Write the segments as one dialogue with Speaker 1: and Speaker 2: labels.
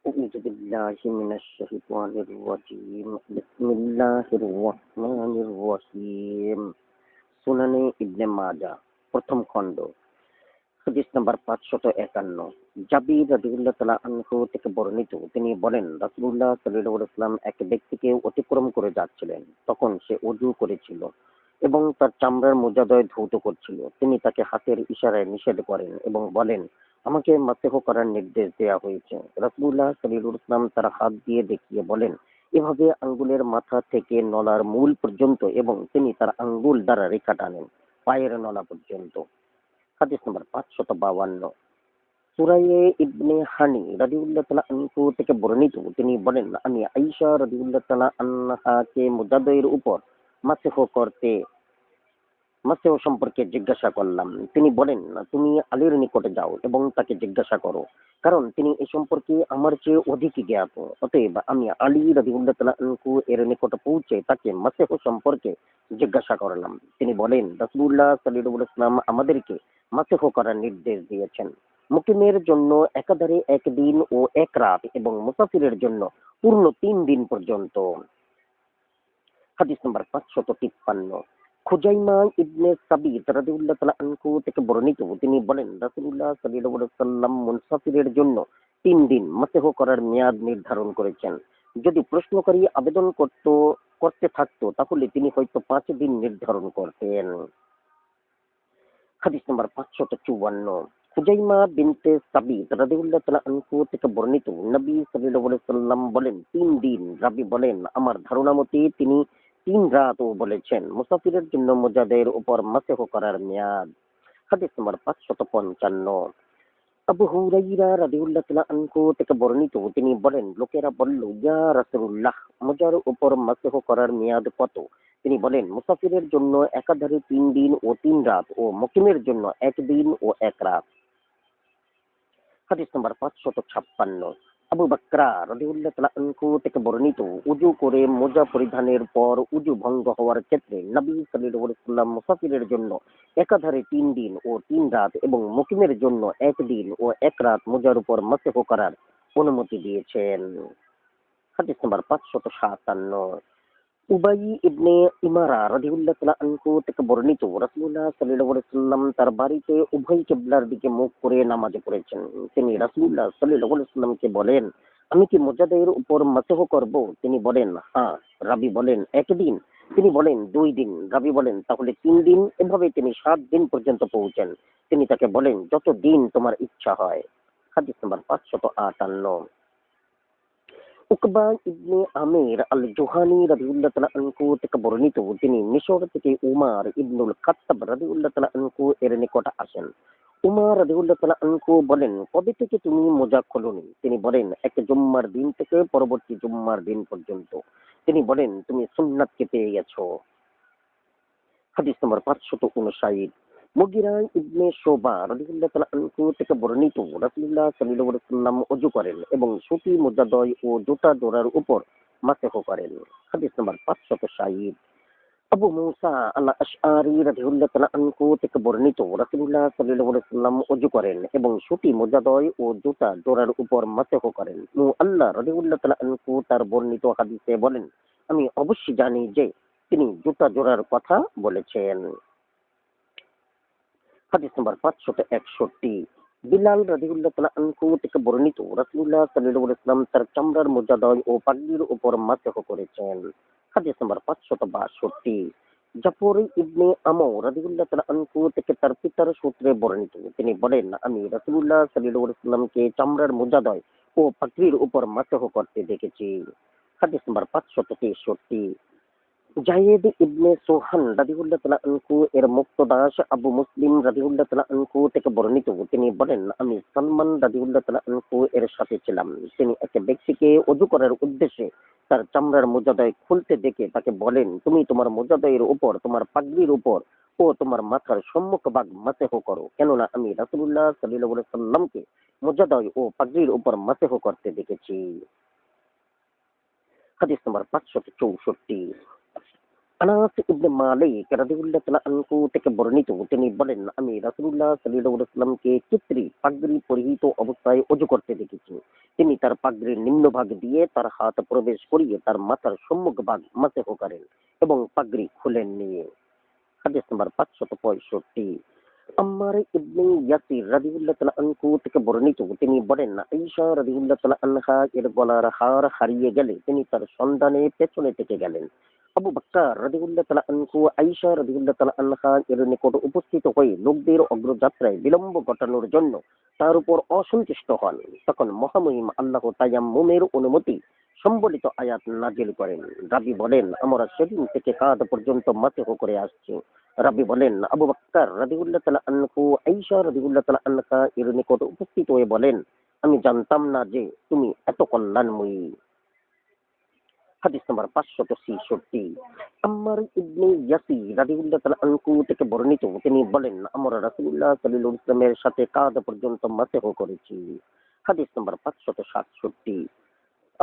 Speaker 1: أعوذ بالله من الشيطان الرجيم بسم الله الرحمن الرحيم সুনানে ইবনে মাজা প্রথম খণ্ড হাদিস নাম্বার 551 জাবির রাদিয়াল্লাহু তাআলা আনহু থেকে বর্ণিত তিনি বলেন রাসূলুল্লাহ সাল্লাল্লাহু আলাইহি ওয়াসাল্লাম এক ব্যক্তিকে অতিক্রম করে যাচ্ছিলেন। তখন সে ওযু করেছিল এবং তার চামড়ার মোজাদ্বয় ধৌত করছিল। তিনি তাকে হাতের ইশারায় নিষেধ করেন এবং বলেন, আমাকে মাসহ করার নির্দেশ দেয়া হয়েছে। রাসূলুল্লাহ সাল্লাল্লাহু আলাইহি ওয়াসাল্লাম তার হাত দিয়ে দেখিয়ে বলেন, এভাবে আঙ্গুলের মাথা থেকে নলার মূল পর্যন্ত এবং তিনি তার আঙ্গুল দ্বারা রেখা টানেন পায়ের নলা পর্যন্ত। হাদিস নাম্বার 552 সুরাইয়ে ইবনে হানি রাদিয়াল্লাহু তাআলা আনহু থেকে বর্ণিত তিনি বলেন, আমি আয়েশা রাদিয়াল্লাহু তাআলা আনহাকে মুজাদ্দয়ের উপর মাসেহ সম্পর্কে জিজ্ঞাসা করলাম। তিনি বলেন, তুমি আলীর নিকটে যাও এবং তাকে জিজ্ঞাসা করো, কারণ তিনি এ সম্পর্কে আমার চেয়ে অধিক জ্ঞাত। অতএব আমি আলী রাদিয়াল্লাহু তাআলা আনহু এর নিকটে পৌঁছে তাকে মাসেহ সম্পর্কে জিজ্ঞাসা করলাম। তিনি বলেন, রাসূলুল্লাহ সাল্লাল্লাহু আলাইহি ওয়াসাল্লাম আমাদেরকে মাসেহ করার নির্দেশ দিয়েছেন। মুকিমের জন্য একাধারে একদিন ও এক রাত এবং মুসাফিরের জন্য পূর্ণ 3 দিন পর্যন্ত। হাদিস নাম্বার 553 খুজাইমা ইবনে সাবিত রাদিয়াল্লাহু তাআলা আনহু থেকে বর্ণিত তিনি বলেন, রাসূলুল্লাহ সাল্লাল্লাহু আলাইহি ওয়াসাল্লাম মুসাফিরের জন্য 3 দিন মাসহ করার মেয়াদ নির্ধারণ করেছেন। যদি প্রশ্নকারী আবেদন করতে থাকতো তাহলে তিনি হয়তো 5 দিন নির্ধারণ করতেন। হাদিস নাম্বার 554 খুজাইমা বিনতে সাবিত রাদিয়াল্লাহু তাআলা আনহু থেকে বর্ণিত নবী সাল্লাল্লাহু আলাইহি ওয়াসাল্লাম বলেন 3 দিন। রাবি বলেন, আমার ধারণা মতে তিনি 3 রাতও বলেছেন। মুসাফিরের জন্য মুজাদের উপর মাসহ করার মেয়াদ। হাদিস নাম্বার 555 আবু হুরাইরা রাদিয়াল্লাহু তাআলা আনহু থেকে বর্ণিত তিনি বলেন, লোকেরা বলল, ইয়া রাসূলুল্লাহ, মুজার উপর মাসহ করার মেয়াদ কত? তিনি বলেন, মুসাফিরের জন্য একাধারে 3 দিন ও 3 রাত ও মুকিমের জন্য 1 দিন ও 1 রাত। হাদিস নাম্বার 556 আবু বকরা রাদিয়াল্লাহু তাআলা আনহু থেকে বর্ণিত উযু করে মোজা পরিধানের পর উযু ভঙ্গ হওয়ার ক্ষেত্রে নবী সাল্লাল্লাহু আলাইহি ওয়াসাল্লাম মুসাফিরের জন্য একাধারে 3 দিন ও 3 রাত এবং মুকিমের জন্য 1 দিন ও 1 রাত মোজার উপর মাসহ করার অনুমতি দিয়েছেন। হাদিস নাম্বার 557 উবাই ইবনে ইমারা রাদিয়াল্লাহু তাআলা আনহু থেকে বর্ণিত রাসূলুল্লাহ সাল্লাল্লাহু আলাইহি ওয়াসাল্লাম তার বাড়িতে উভয় কিবলার দিকে মুখ করে নামাজে পড়েছেন। তিনি রাসূলুল্লাহ সাল্লাল্লাহু আলাইহি ওয়াসাল্লামকে বলেন, আমি কি মুজাদ্দের উপর মাসহ করব? তিনি বলেন, হ্যাঁ। রাবি বলেন, 1 দিন? তিনি বলেন, 2 দিন। রাবি বলেন, তাহলে 3 দিন। এভাবে তিনি 7 দিন পর্যন্ত পৌঁছেন। তিনি তাকে বলেন, যত দিন তোমার ইচ্ছা হয়। হাদিস নাম্বার 558 উকবা ইবনে আমির আল জুহানি রাদিয়াল্লাহু তাআলা আনহু থেকে বর্ণিত তিনি মিশর থেকে উমার ইবনুল খাত্তাব রাদিয়াল্লাহু তাআলা আনহু এর নিকট আসেন। উমার রাদিয়াল্লাহু তাআলা আনহু বলেন, কবে থেকে তুমি মোজা খোলনি? তিনি বলেন, এক জুম্মার দিন থেকে পরবর্তী জুম্মার দিন পর্যন্ত। তিনি বলেন, তুমি সুন্নাতকে পেয়ে গেছো। হাদিস নম্বর 559 মুগিরা ইবনে শোবা রাদিয়াল্লাহু তাআলা আনহু থেকে বর্ণিত রাসূলুল্লাহ সাল্লাল্লাহু আলাইহি ওয়াসাল্লাম ওযু করেন এবং সুতি মুজাদ্দয় ও জুতা জোড়ার উপর মাসহ করেন। হাদিস নম্বর 560 আবু মুসা আল আশআরি রাদিয়াল্লাহু তাআলা আনহু থেকে বর্ণিত রাসূলুল্লাহ সাল্লাল্লাহু আলাইহি ওয়াসাল্লাম ওযু করেন এবং সুতি মুজাদ্দয় ও জুতা জোড়ার উপর মাসহ করেন। আল্লাহ রাদিয়াল্লাহু তাআলা আনহু তার বর্ণিত হাদিসে বলেন, আমি অবশ্যই জানি যে তিনি জুতা জোড়ার কথা বলেছেন। হাদিস নাম্বার 561 বিলাল রাদিয়াল্লাহু তাআলা আনহু থেকে বর্ণিত রাসূলুল্লাহ সাল্লাল্লাহু আলাইহি ওয়াসাল্লাম তার চামড়ার মুজাদ্দয় ও পাগড়ির উপর মাসহ করেছেন। হাদিস নাম্বার 562 জাফর ইবনে আমর রাদিয়াল্লাহু তাআলা আনহু থেকে তার পিতার সূত্রে বর্ণিত তিনি বলেন, আমি রাসূলুল্লাহ সাল্লাল্লাহু আলাইহি ওয়াসাল্লামকে চামড়ার মুজাদ্দয় ও পাগড়ির উপর মাসহ করতে দেখেছি। হাদিস নাম্বার 563 জায়েদ ইবনে সোহান রাদিয়াল্লাহু তাআলা আনহু এর মুক্তদাস আবু মুসলিম রাদিয়াল্লাহু তাআলা আনহু থেকে বর্ণিত তিনি বলেন, আমি সালমান রাদিয়াল্লাহু তাআলা আনহু এর সাথে ছিলাম। তিনি এক ব্যক্তিকে ওযু করার উদ্দেশ্যে তার চামড়ার মুজাদ্দয় খুলতে দেখে তাকে বলেন, তুমি তোমার মুজাদ্দয়ের উপর, তোমার পাগড়ির উপর ও তোমার মাথার সম্মুখ ভাগ মাসহ করো, কেননা আমি রাসূলুল্লাহ সাল্লাল্লাহু আলাইহি ওয়াসাল্লামকে মুজাদ্দয় ও পাগড়ির উপর মাসহ করতে দেখেছি। হাদিস নম্বর 564 আনাস ইবনে মালিক রাদিয়াল্লাহু তাআলা আনহু থেকে বর্ণিত, তিনি বলেন, আমি রাসূলুল্লাহ সাল্লাল্লাহু আলাইহি ওয়াসাল্লামকে কিত্রি পাগড়ি পরিহিত অবস্থায় ওযু করতে দেখেছি। তিনি তার পাগড়ির নিম্নভাগ দিয়ে তার হাত প্রবেশ করিয়ে তার মাথার সম্মুখ ভাগ মাসহ করেন এবং পাগড়ি খুলেননি। হাদিস নাম্বার 565। আম্মার ইবনে ইয়াসির রাদিয়াল্লাহু তাআলা আনহু থেকে বর্ণিত, তিনি বলেন, আয়েশা রাদিয়াল্লাহু তাআলা আনহা এর গলার হার হারিয়ে গেলে তিনি তার সন্ধানে পেছনে থেকে গেলেন। আবু বকর রাদিয়াল্লাহু তাআলা আনহু আয়েশা রাদিয়াল্লাহু তাআলা আনহা এর নিকট উপস্থিত হয়ে লোকদের অগ্রযাত্রায় বিলম্ব ঘটানোর জন্য তার উপর অসন্তুষ্ট হন। তখন মহামহিম আল্লাহ তায়াম্মুমের অনুমতি সম্বলিত আয়াত নাজিল করেন। রাবি বলেন, আমরা সেদিন থেকে কাঁধ পর্যন্ত মাসহ করে আসছি। রাবি বলেন, আবু বকর রাদিয়াল্লাহু তাআলা আনহু আয়েশা রাদিয়াল্লাহু তাআলা আনহা এর নিকট উপস্থিত হয়ে বলেন, আমি জানতাম না যে তুমি এত কল্যাণময়ী। হাদিস নাম্বার 566। আম্মার ইবনে ইয়াসির রাদিয়াল্লাহু তাআলা আনহু থেকে বর্ণিত, তিনি বলেন, আমরা রাসূলুল্লাহ সাল্লাল্লাহু আলাইহি ওয়াসাল্লামের সাথে কাঁধ পর্যন্ত মাসহ করেছি। হাদিস নাম্বার 567।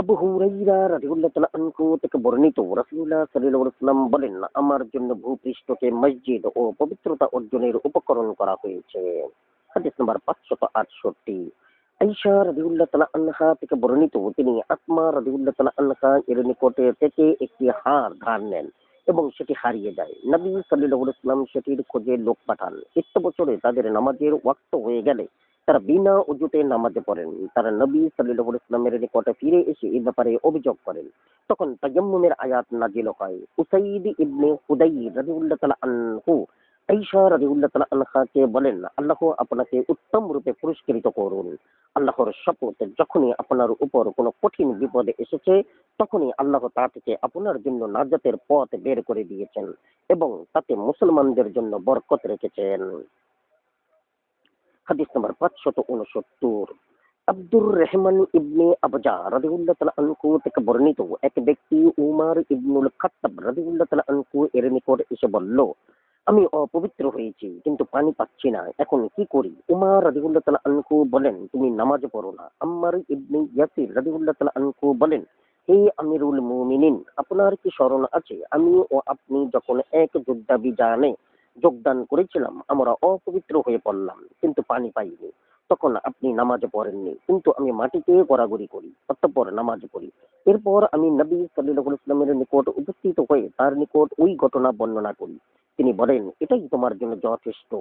Speaker 1: আবু হুরাইরা রাদিয়াল্লাহু তাআলা আনহু থেকে বর্ণিত, রাসূলুল্লাহ সাল্লাল্লাহু আলাইহি ওয়াসাল্লাম বলেন, আমার জন্য ভূপৃষ্ঠকে মসজিদ ও পবিত্রতা অর্জনের উপকরণ করা হয়েছে। হাদিস নাম্বার 568। আয়েশা রাদিয়াল্লাহু তাআলা আনহা থেকে বর্ণিত, তিনি আসমা রাদিয়াল্লাহু তাআলা আনহা এর নিকটে থেকে একটি হার ধার নেন এবং সেটি হারিয়ে যায়। নবী সাল্লাল্লাহু আলাইহি ওয়াসাল্লাম সেটির খোঁজে লোক পাঠান। ইত্যা বছরে তাদের নামাজের ওয়াক্ত হয়ে গেলে তারা বিনা উজুতে নামাজে পড়েন। তারা নবী সাল্লাল্লাহু আলাইহি ওয়াসাল্লামের নিকটে ফিরে এসে এ ব্যাপারে অভিযোগ করেন। তখন তায়াম্মুমের আয়াত নাজিল হয়। উসাইদ ইবনে হুদাইর রাদিয়াল্লাহু তাআলা আনহু আয়েশা রাদিয়াল্লাহু তাআলা আনহাকে বলেন, আল্লাহ আপনাকে উত্তম রূপে পুরস্কৃত করুন। আল্লাহর শপথ, যখনই আপনার উপর কোনো কঠিন বিপদ এসেছে তখনই আল্লাহ তা থেকে আপনার জন্য নাজাতের পথ বের করে দিয়েছেন এবং তাতে মুসলমানদের জন্য বরকত রেখেছেন। হাদিস নাম্বার 569। আব্দুর রহমান ইবনে আবজা রাদিয়াল্লাহু তাআলা আনহু থেকে বর্ণিত, এক ব্যক্তি উমর ইবনুল খাত্তাব রাদিয়াল্লাহু তাআলা আনহু এর নিকট এসে বলল, আমি অপবিত্র হয়েছি কিন্তু পানি পাচ্ছি না, এখন কি করি? উমর রাদিয়াল্লাহু তাআলা আনহু বলেন, তুমি নামাজ পড়ো না। আম্মার ইবনে ইয়াসির রাদিয়াল্লাহু তাআলা আনহু বলেন, হে আমিরুল মুমিনিন, আপনার কি স্মরণ আছে আমি ও আপনি যখন এক যুদ্ধাভিযানে যোগদান করেছিলাম, আমরা অপবিত্র হয়ে পড়লাম কিন্তু পানি পাইনি। তখন আপনি নামাজ পড়েননি কিন্তু আমি মাটিতে গড়াগড়ি করি, অতঃপর নামাজ পড়ি। এরপর আমি নবী সাল্লাল্লাহু আলাইহি ওয়াসাল্লামের নিকট উপস্থিত হয়ে তার নিকট ওই ঘটনা বর্ণনা করি। তিনি বলেন, এটাই তোমার জন্য যথেষ্ট।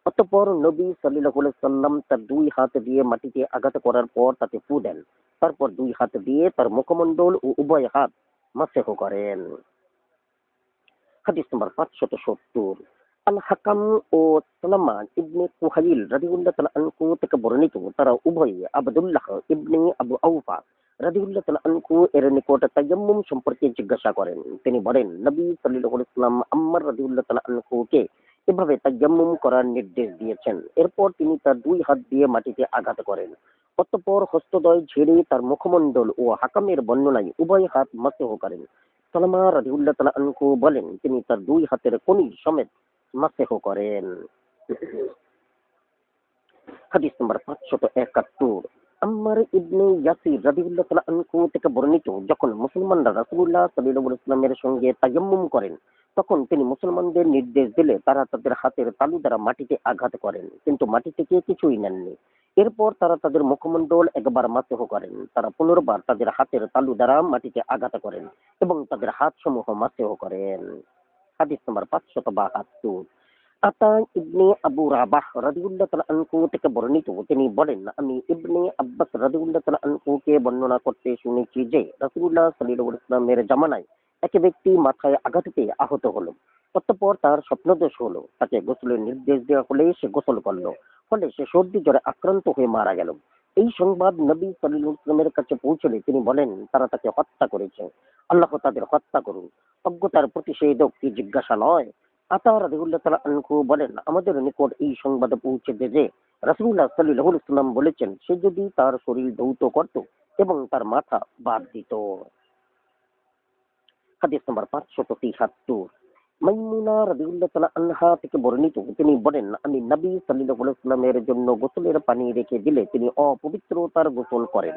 Speaker 1: অতঃপর নবী সাল্লাল্লাহু আলাইহি ওয়াসাল্লাম তার দুই হাত দিয়ে মাটিতে আঘাত করার পর তাতে ফু দেন। তারপর দুই হাত দিয়ে তার মুখমণ্ডল ও উভয় হাত মাসহ করেন। হাদিস নাম্বার 570। আল হাকাম ও সালামা ইবনে কুহাইল রাদিয়াল্লাহু তাআলা আনহু থেকে বর্ণিত, তারা উভয়ই আব্দুল্লাহ ইবনে আবু আওফা রাদিয়াল্লাহু তাআলা আনহু এর নিকট তায়াম্মুম সম্পর্কে জিজ্ঞাসা করেন। তিনি বলেন, নবী সাল্লাল্লাহু আলাইহি ওয়াসাল্লাম আম্মার রাদিয়াল্লাহু তাআলা আনহুকে এভাবে তায়াম্মুম করার নির্দেশ দিয়েছেন। এরপর তিনি তার দুই হাত দিয়ে মাটিতে আঘাত করেন। অতঃপর হস্তদ্বয় ঝেড়ে তার মুখমণ্ডল ও হাকামের বর্ণনায় উভয় হাত মাসহ করেন। সালামা রাদিয়াল্লাহু তাআলা আনহু বলেন, তিনি তার দুই হাতের কনি সমেত মাসহ করেন। হাদিস নাম্বার 571। আম্মার ইবনে ইয়াসির রাদিয়াল্লাহু তাআলা আনহু থেকে বর্ণিত, যখন মুসলমানরা রাসূলুল্লাহ সাল্লাল্লাহু আলাইহি ওয়াসাল্লামের সঙ্গে তায়াম্মুম করেন তখন তিনি মুসলমানদের নির্দেশ দিলে তারা তাদের হাতের তালু দ্বারা মাটিতে আঘাত করেন কিন্তু মাটি থেকে কিছুই নেননি। এরপর তারা তাদের মুখমণ্ডল একবার মাসহ করেন। তারা পুনর্বার তাদের হাতের তালু দ্বারা মাটিতে আঘাত করেন এবং তাদের হাত সমূহ মাসহ করেন। হাদিস নাম্বার 572। আতা ইবনে আবু রাবাহ রাদিয়াল্লাহু তাআলা আনহু থেকে বর্ণিত, তিনি বলেন, আমি ইবনে আব্বাস রাদিয়াল্লাহু তাআলা আনহুকে বর্ণনা করতে শুনেছি যে রাসূলুল্লাহ সাল্লাল্লাহু আলাইহি ওয়াসাল্লামের জামানায় এক ব্যক্তি মাথায় আঘাত পেয়ে আহত হলো। অতঃপর তার স্বপ্নদোষ হলো। তাকে গোসলের নির্দেশ দেওয়া হলে সে গোসল করলো। ফলে সে সর্দি জ্বরে আক্রান্ত হয়ে মারা গেল। এই সংবাদ নবী সাল্লাল্লাহু আলাইহি ওয়াসাল্লামের কাছে পৌঁছলে তিনি বলেন, তারা তাকে হত্যা করেছে। আল্লাহ তাদের হত্যা করুন। অজ্ঞতার প্রতিষেধক কি জিজ্ঞাসা নয়? আতা রাদিয়াল্লাহু তাআলা আনহু বলেন, আমাদের নিকট এই সংবাদ পৌঁছেছে যে রাসূলুল্লাহ সাল্লাল্লাহু আলাইহি ওয়াসাল্লাম বলেছেন, সে যদি তার শরীর ধৌত করত এবং তার মাথা বাদ দিত। হাদিস নাম্বার 573। মাইমুনা রাদিয়াল্লাহু তাআলা আনহা থেকে বর্ণিত, তিনি বলেন, আমি নবী সাল্লাল্লাহু আলাইহি ওয়াসাল্লামের জন্য গোসলের পানি রেখে দিলে তিনি অপবিত্রতার গোসল করেন।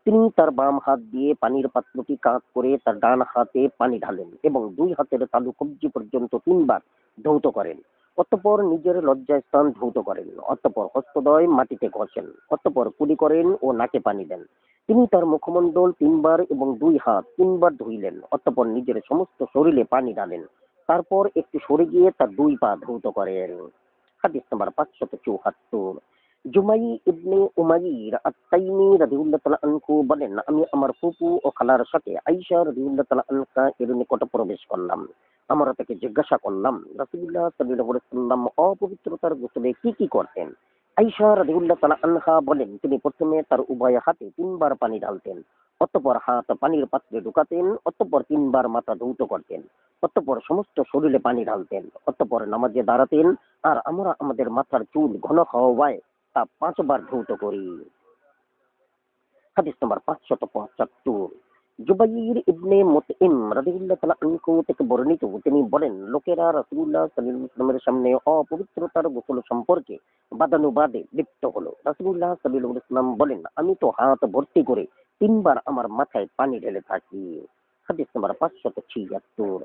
Speaker 1: তিনি তার বাম হাত দিয়ে পানির পাত্রটি কাঁধ করে তার ডান হাতে পানি ঢালেন এবং দুই হাতের তালু কবজি পর্যন্ত 3 বার ধৌত করেন। অতঃপর নিজের লজ্জাস্থান ধৌত করেন। অতঃপর হস্তদ্বয় মাটিতে ঘষেন। অতঃপর কুলি করেন ও নাকে পানি দেন। তিনি তার মুখমণ্ডল 3 বার এবং দুই হাত 3 বার ধুইলেন। অতঃপর নিজের সমস্ত শরীরে পানি ঢালেন। তারপর একটু সরে গিয়ে তার 2 পা ধৌত করেন। হাদিস নাম্বার 574। জুমাই ইবনে উমাইর আত-তাইমি রাদিয়াল্লাহু তাআলা আনহু বলেন, আমি আমার ফুফু ও খালার সাথে আয়েশা রাদিয়াল্লাহু তাআলা আনহা এর নিকটে প্রবেশ করলাম। আমরা তাকে জিজ্ঞাসা করলাম, রাসূলুল্লাহ সাল্লাল্লাহু আলাইহি ওয়াসাল্লাম অপবিত্রতার গোসলে কি কি করতেন? আয়েশা রাদিয়াল্লাহু তাআলা আনহা বলেন, তিনি প্রথমে তার উভয় হাতে 3 বার পানি ঢালতেন। অতঃপর হাত পানির পাত্রে ঢুকাতেন। অতঃপর 3 বার মাথা ধৌত করতেন। অতঃপর সমস্ত শরীরে পানি ঢালতেন। অতঃপর নামাজে দাঁড়াতেন। আর আমরা আমাদের মাথার চুল ঘন হওয়ায় তা 5 বার ধৌত করি। হাদিস নম্বর 575। জুবাইর ইবনে মুতইম রাদিয়াল্লাহু তাআলা আনহু থেকে বর্ণিত, তিনি বলেন, লোকেরা রাসূলুল্লাহ সাল্লাল্লাহু আলাইহি ওয়াসাল্লামের সামনে অপবিত্রতার গোসল সম্পর্কে বাদানুবাদে লিপ্ত হলো। রাসূলুল্লাহ সাল্লাল্লাহু আলাইহি ওয়াসাল্লাম বলেন, আমি তো হাত ভর্তি করে 3 বার আমার মাথায় পানি ঢেলে থাকি। হাদিস নম্বর 576।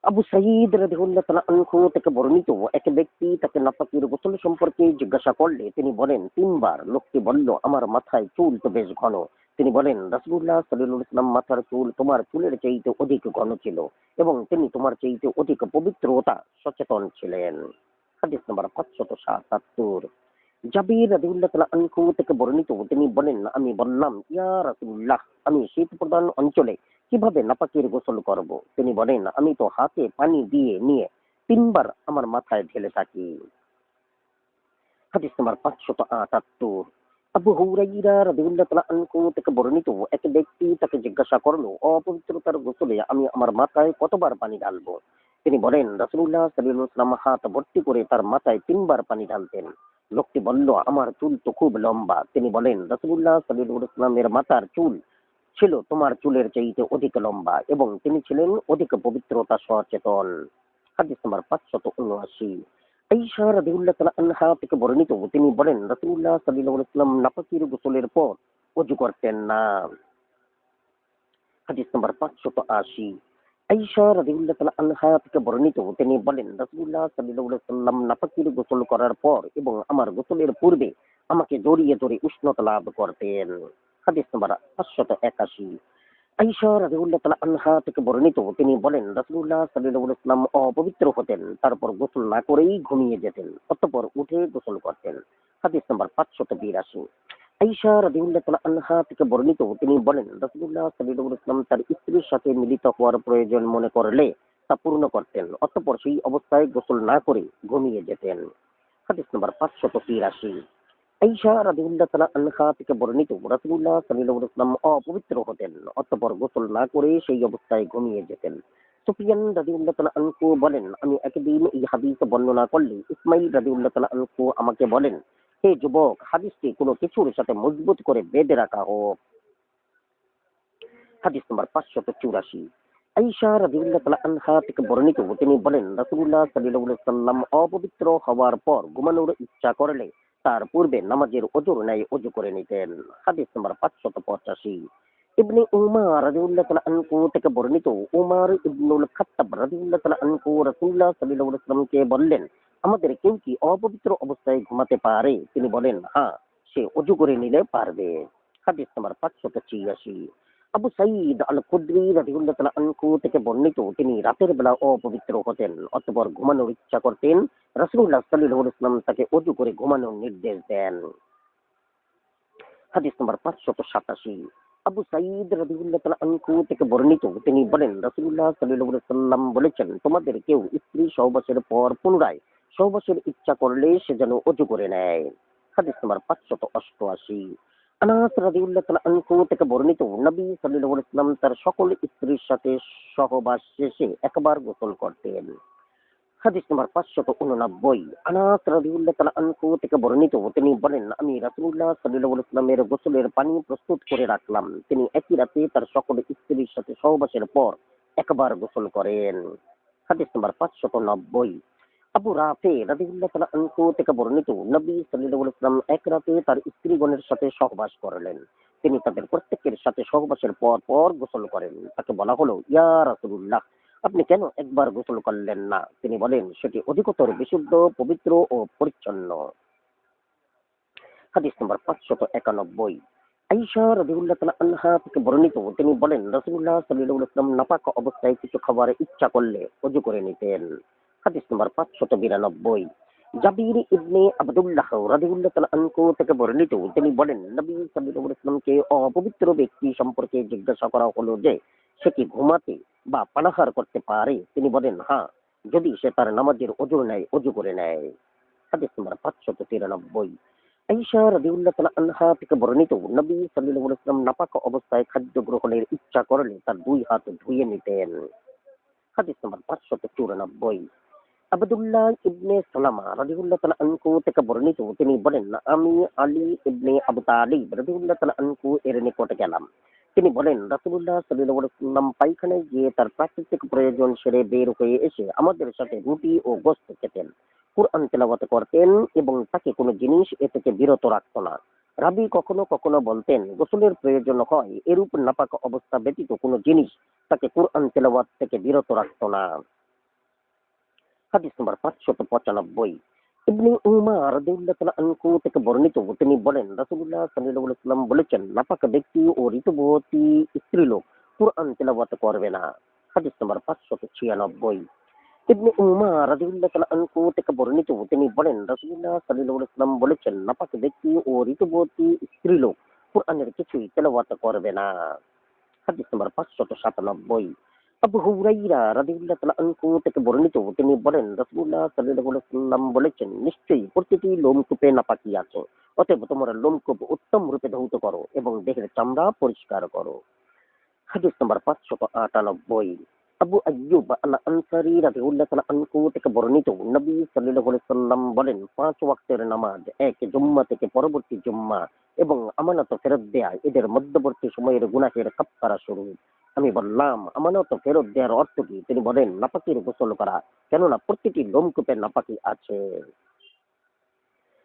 Speaker 1: আবু সাঈদ রাদিয়াল্লাহু তাআলা আনহু থেকে বর্ণিত, এক ব্যক্তি তাকে নাপাকের গোসল সম্পর্কে জিজ্ঞাসা করলে তিনি বলেন 3 বার। লোকটি বলল, আমার মাথায় চুল তো বেশ ঘন। তিনি বলেন, রাসূলুল্লাহ সাল্লাল্লাহু আলাইহি ওয়াসাল্লাম মাথার চুল তোমার চুলের চাইতে অধিক ঘন ছিল এবং তিনি তোমার চাইতে অধিক পবিত্রতা সচেতন ছিলেন। হাদিস নাম্বার 577। জাবির রাদিয়াল্লাহু তাআলা আনহু থেকে বর্ণিত, তিনি বলেন, আমি বললাম, ইয়া রাসূলুল্লাহ, আমি শীত প্রধান অঞ্চলে কিভাবে নাপাকের গোসল করব? তিনি বলেন, আমি তো হাতে পানি দিয়ে নিয়ে 3 বার আমার মাথায় ঢেলে থাকি। হাদিস নাম্বার 578। আবু হুরাইরা রাদিয়াল্লাহু তাআলা আনহু থেকে বর্ণিত, এক ব্যক্তি তাকে জিজ্ঞাসা করলো, অপবিত্রতার গোসলে আমি আমার মাথায় কতবার পানি ঢালবো? তিনি বলেন, রাসূলুল্লাহ সাল্লাল্লাহু আলাইহি ওয়াসাল্লাম হাত ভর্তি করে তার মাথায় 3 বার পানি ঢালতেন। লোকটি বলল, আমার চুল তো খুব লম্বা। তিনি বলেন, রাসূলুল্লাহ সাল্লাল্লাহু আলাইহি ওয়াসাল্লামের মাথার চুল ছিল তোমার চুলের চাইতে অধিক লম্বা এবং তিনি ছিলেন অধিক পবিত্রতা সচেতন। হাদিস নাম্বার 579। আয়েশা রাদিয়াল্লাহু তাআলা আনহা থেকে বর্ণিত, তিনি বলেন, রাসূলুল্লাহ সাল্লাল্লাহু আলাইহি ওয়াসাল্লাম নাপাকের গোসলের পর ওযু করতেন না। হাদিস নাম্বার 580। আয়েশা রাদিয়াল্লাহু তাআলা আনহা থেকে বর্ণিত, তিনি বলেন, রাসূলুল্লাহ সাল্লাল্লাহু আলাইহি ওয়াসাল্লাম নাপাকের গোসল করার পর এবং আমার গোসলের পূর্বে আমাকে জড়িয়ে ধরে উষ্ণতা লাভ করতেন। হাদিস নাম্বার 581। আয়েশা রাদিয়াল্লাহু তাআলা আনহা থেকে বর্ণিত, তিনি বলেন, রাসূলুল্লাহ সাল্লাল্লাহু আলাইহি ওয়াসাল্লাম অপবিত্র হতেন, তারপর গোসল না করেই ঘুমিয়ে যেতেন। অতঃপর উঠে গোসল করতেন। হাদিস নাম্বার 582। আয়েশা রাদিয়াল্লাহু তাআলা আনহা থেকে বর্ণিত, তিনি বলেন, রাসূলুল্লাহ সাল্লাল্লাহু আলাইহি ওয়াসাল্লাম তার স্ত্রীর সাথে মিলিত হওয়ার প্রয়োজন মনে করলে তা পূর্ণ করতেন। অতঃপর সেই অবস্থায় গোসল না করে ঘুমিয়ে যেতেন। হাদিস নাম্বার 583। আয়েশা রাদিয়াল্লাহু তাআলা আনহা থেকে বর্ণিত, রাসূলুল্লাহ সাল্লাল্লাহু আলাইহি ওয়াসাল্লাম অপবিত্র হতেন, অতঃপর গোসল না করে সেই অবস্থায় ঘুমিয়ে যেতেন। সুফিয়ান রাদিয়াল্লাহু তাআলা আনহু বলেন, আমি একদিন এই হাদিস বর্ণনা করলে ইসমাঈল রাদিয়াল্লাহু তাআলা আনহু আমাকে বলেন, হে যুবক, হাদিসটি কোনো কিছুর সাথে মজবুত করে বেঁধে রাখা হোক। হাদিস নাম্বার 584। আয়েশা রাদিয়াল্লাহু তাআলা আনহা থেকে বর্ণিত, তিনি বলেন, রাসূলুল্লাহ সাল্লাল্লাহু আলাইহি ওয়াসাল্লাম অপবিত্র হওয়ার পর ঘুমানোর ইচ্ছা করলে তার পূর্বে নামাজের ওযুর ন্যায় ওযু করে নিতেন। হাদিস নাম্বার 585। ইবনে উমার রাদিয়াল্লাহু তাআলা আনহু থেকে বর্ণিত, উমর ইবনুল খাত্তাব রাদিয়াল্লাহু তাআলা আনহু রাসূলুল্লাহ সাল্লাল্লাহু আলাইহি ওয়াসাল্লামকে বললেন, আমাদের কেউ কি অপবিত্র অবস্থায় ঘুমাতে পারে? তিনি বলেন, হ্যাঁ, সে ওযু করে নিলে পারবে। হাদিস নাম্বার 586। আবু সাঈদ আল খুদরি রাদিয়াল্লাহু তাআলা আনহু থেকে বর্ণিত, তিনি রাতের বেলা অপবিত্র হতেন, অতঃপর ঘুমানোর ইচ্ছা করতেন। রাসূলুল্লাহ সাল্লাল্লাহু আলাইহি ওয়াসাল্লাম তাকে ওযু করে ঘুমানোর নির্দেশ দেন। হাদিস নাম্বার 587। আবু সাঈদ রাদিয়াল্লাহু তাআলা আনহু থেকে বর্ণিত, তিনি বলেন, রাসূলুল্লাহ সাল্লাল্লাহু আলাইহি ওয়াসাল্লাম বলেছেন, তোমাদের কেউ স্ত্রী সহবাসের পর পুনরায় সহবাসের ইচ্ছা করলে সে যেন ওযু করে নেয়। হাদিস নাম্বার 588। আনাস রাদিয়াল্লাহু তাআলা আনহু থেকে বর্ণিত, নবী সাল্লাল্লাহু আলাইহি ওয়াসাল্লাম তার সকল স্ত্রীর সাথে সহবাস শেষে একবার গোসল করতেন। হাদিস নাম্বার 589। আনাস রাদিয়াল্লাহু তাআলা আনহু থেকে বর্ণিত, তিনি বলেন, আমি রাসূলুল্লাহ সাল্লাল্লাহু আলাইহি ওয়াসাল্লামের গোসলের পানি প্রস্তুত করে রাখলাম। তিনি একই রাতে তার সকল স্ত্রীর সাথে সহবাসের পর একবার গোসল করেন। হাদিস নাম্বার 590। আবু রাফে রাদিয়াল্লাহু তাআলা আনহু থেকে বর্ণিত, নবী সাল্লাল্লাহু আলাইহি ওয়াসাল্লাম এক রাতে তার স্ত্রীগণের সাথে সহবাস করলেন। তিনি তাদের প্রত্যেকের সাথে সহবাসের পর পর গোসল করেন। তাকে বলা হলো, ইয়া রাসূলুল্লাহ, আপনি কেন একবার গোসল করলেন না? তিনি বলেন, সেটি অধিকতর বিশুদ্ধ, পবিত্র ও পরিচ্ছন্ন। হাদিস নম্বর 591। আয়েশা রাদিয়াল্লাহু তাআলা আনহা থেকে বর্ণিত, তিনি বলেন, রাসূলুল্লাহ সাল্লাল্লাহু আলাইহি ওয়াসাল্লাম নাপাক অবস্থায় কিছু খাবার ইচ্ছা করলে ওযু করে নিতেন। হাদিস নম্বর 592। জাবির ইবনে আব্দুল্লাহ রাদিয়াল্লাহু তাআলা আনহু থেকে বর্ণিত, তিনি বলেন, নবী সাল্লাল্লাহু আলাইহি ওয়াসাল্লামকে অপবিত্র ব্যক্তি সম্পর্কে জিজ্ঞাসা করা হলো যে সে কি ঘুমাতে বা পানাহার করতে পারে? তিনি বলেন, হ্যাঁ, যদি সে তার নামাজের ওযু নেয়, ওযু করে নেয়। হাদিস নম্বর 593। আয়েশা রাদিয়াল্লাহু তাআলা আনহা থেকে বর্ণিত, নবী সাল্লাল্লাহু আলাইহি ওয়াসাল্লাম নাপাক অবস্থায় খাদ্য গ্রহণের ইচ্ছা করলে তার দুই হাত ধুয়ে নিতেন। হাদিস নম্বর 594। আব্দুল্লাহ ইবনে সালামা রাদিয়াল্লাহু তাআলা আনহু থেকে বর্ণিত, তিনি বলেন, আমি আলী ইবনে আবু তালিব রাদিয়াল্লাহু তাআলা আনহু এর নিকটে গেলাম। তিনি বলেন, রাসূলুল্লাহ সাল্লাল্লাহু আলাইহি ওয়াসাল্লাম পায়খানায় গিয়ে তার প্রাকৃতিক প্রয়োজন সেরে বের হয়ে এসে আমাদের সাথে রুটি ও গোশত খেতেন, কুরআন তেলাওয়াত করতেন এবং তাকে কোনো জিনিস এ থেকে বিরত রাখত না। রাবী কখনো কখনো বলতেন, গোসলের প্রয়োজন হয়, এরূপ নাপাক অবস্থা ব্যতীত কোনো জিনিস তাকে কুরআন তেলাওয়াত থেকে বিরত রাখত না। হাদিস নম্বর 595। ইবনে উমার রাদিয়াল্লাহু তাআলা আনহু থেকে বর্ণিত, তিনি বলেন, রাসূলুল্লাহ সাল্লাল্লাহু আলাইহি ওয়াসাল্লাম বলেছেন, নাপাক ব্যক্তি ও ঋতুবতী স্ত্রীলোক কুরআন তেলাওয়াত করবে না। হাদিস নম্বর 596। ইবনে উমার রাদিয়াল্লাহু তাআলা আনহু থেকে বর্ণিত, তিনি বলেন, রাসূলুল্লাহ সাল্লাল্লাহু আলাইহি ওয়াসাল্লাম বলেছেন, নাপাক ব্যক্তি ও ঋতুবতী স্ত্রীলোক কুরআনের কিছুই তেলাওয়াত করবে না। হাদিস নম্বর 597। আবু হুরাইরা রাদিয়াল্লাহু তাআলা আনহু থেকে বর্ণিত, তিনি বলেন, রাসূলুল্লাহ সাল্লাল্লাহু আলাইহি ওয়াসাল্লাম বলেছেন, নিশ্চয়ই প্রতিটি লোমকূপে নাপাকি আছে। অতএব তোমরা লোমকূপ উত্তম রূপে ধৌত করো এবং দেহের চামড়া পরিষ্কার করো। হাদিস নম্বর 598। আবু আইয়ুব আল আনসারী রাদিয়াল্লাহু তাআলা আনহু থেকে বর্ণিত, নবী সাল্লাল্লাহু আলাইহি ওয়াসাল্লাম বলেন, 5 ওয়াক্তের নামাজ, এক জুম্মা থেকে পরবর্তী জুম্মা এবং আমানত ফেরত দেয়া এদের মধ্যবর্তী সময়ের গুনাহের কাফফারা স্বরূপ। আমি বললাম, আমানত ফেরত দেওয়ার অর্থ কি? তিনি বলেন, নাপাকির গোসল করা, কেননা প্রতিটি লোমকূপে নাপাকি আছে।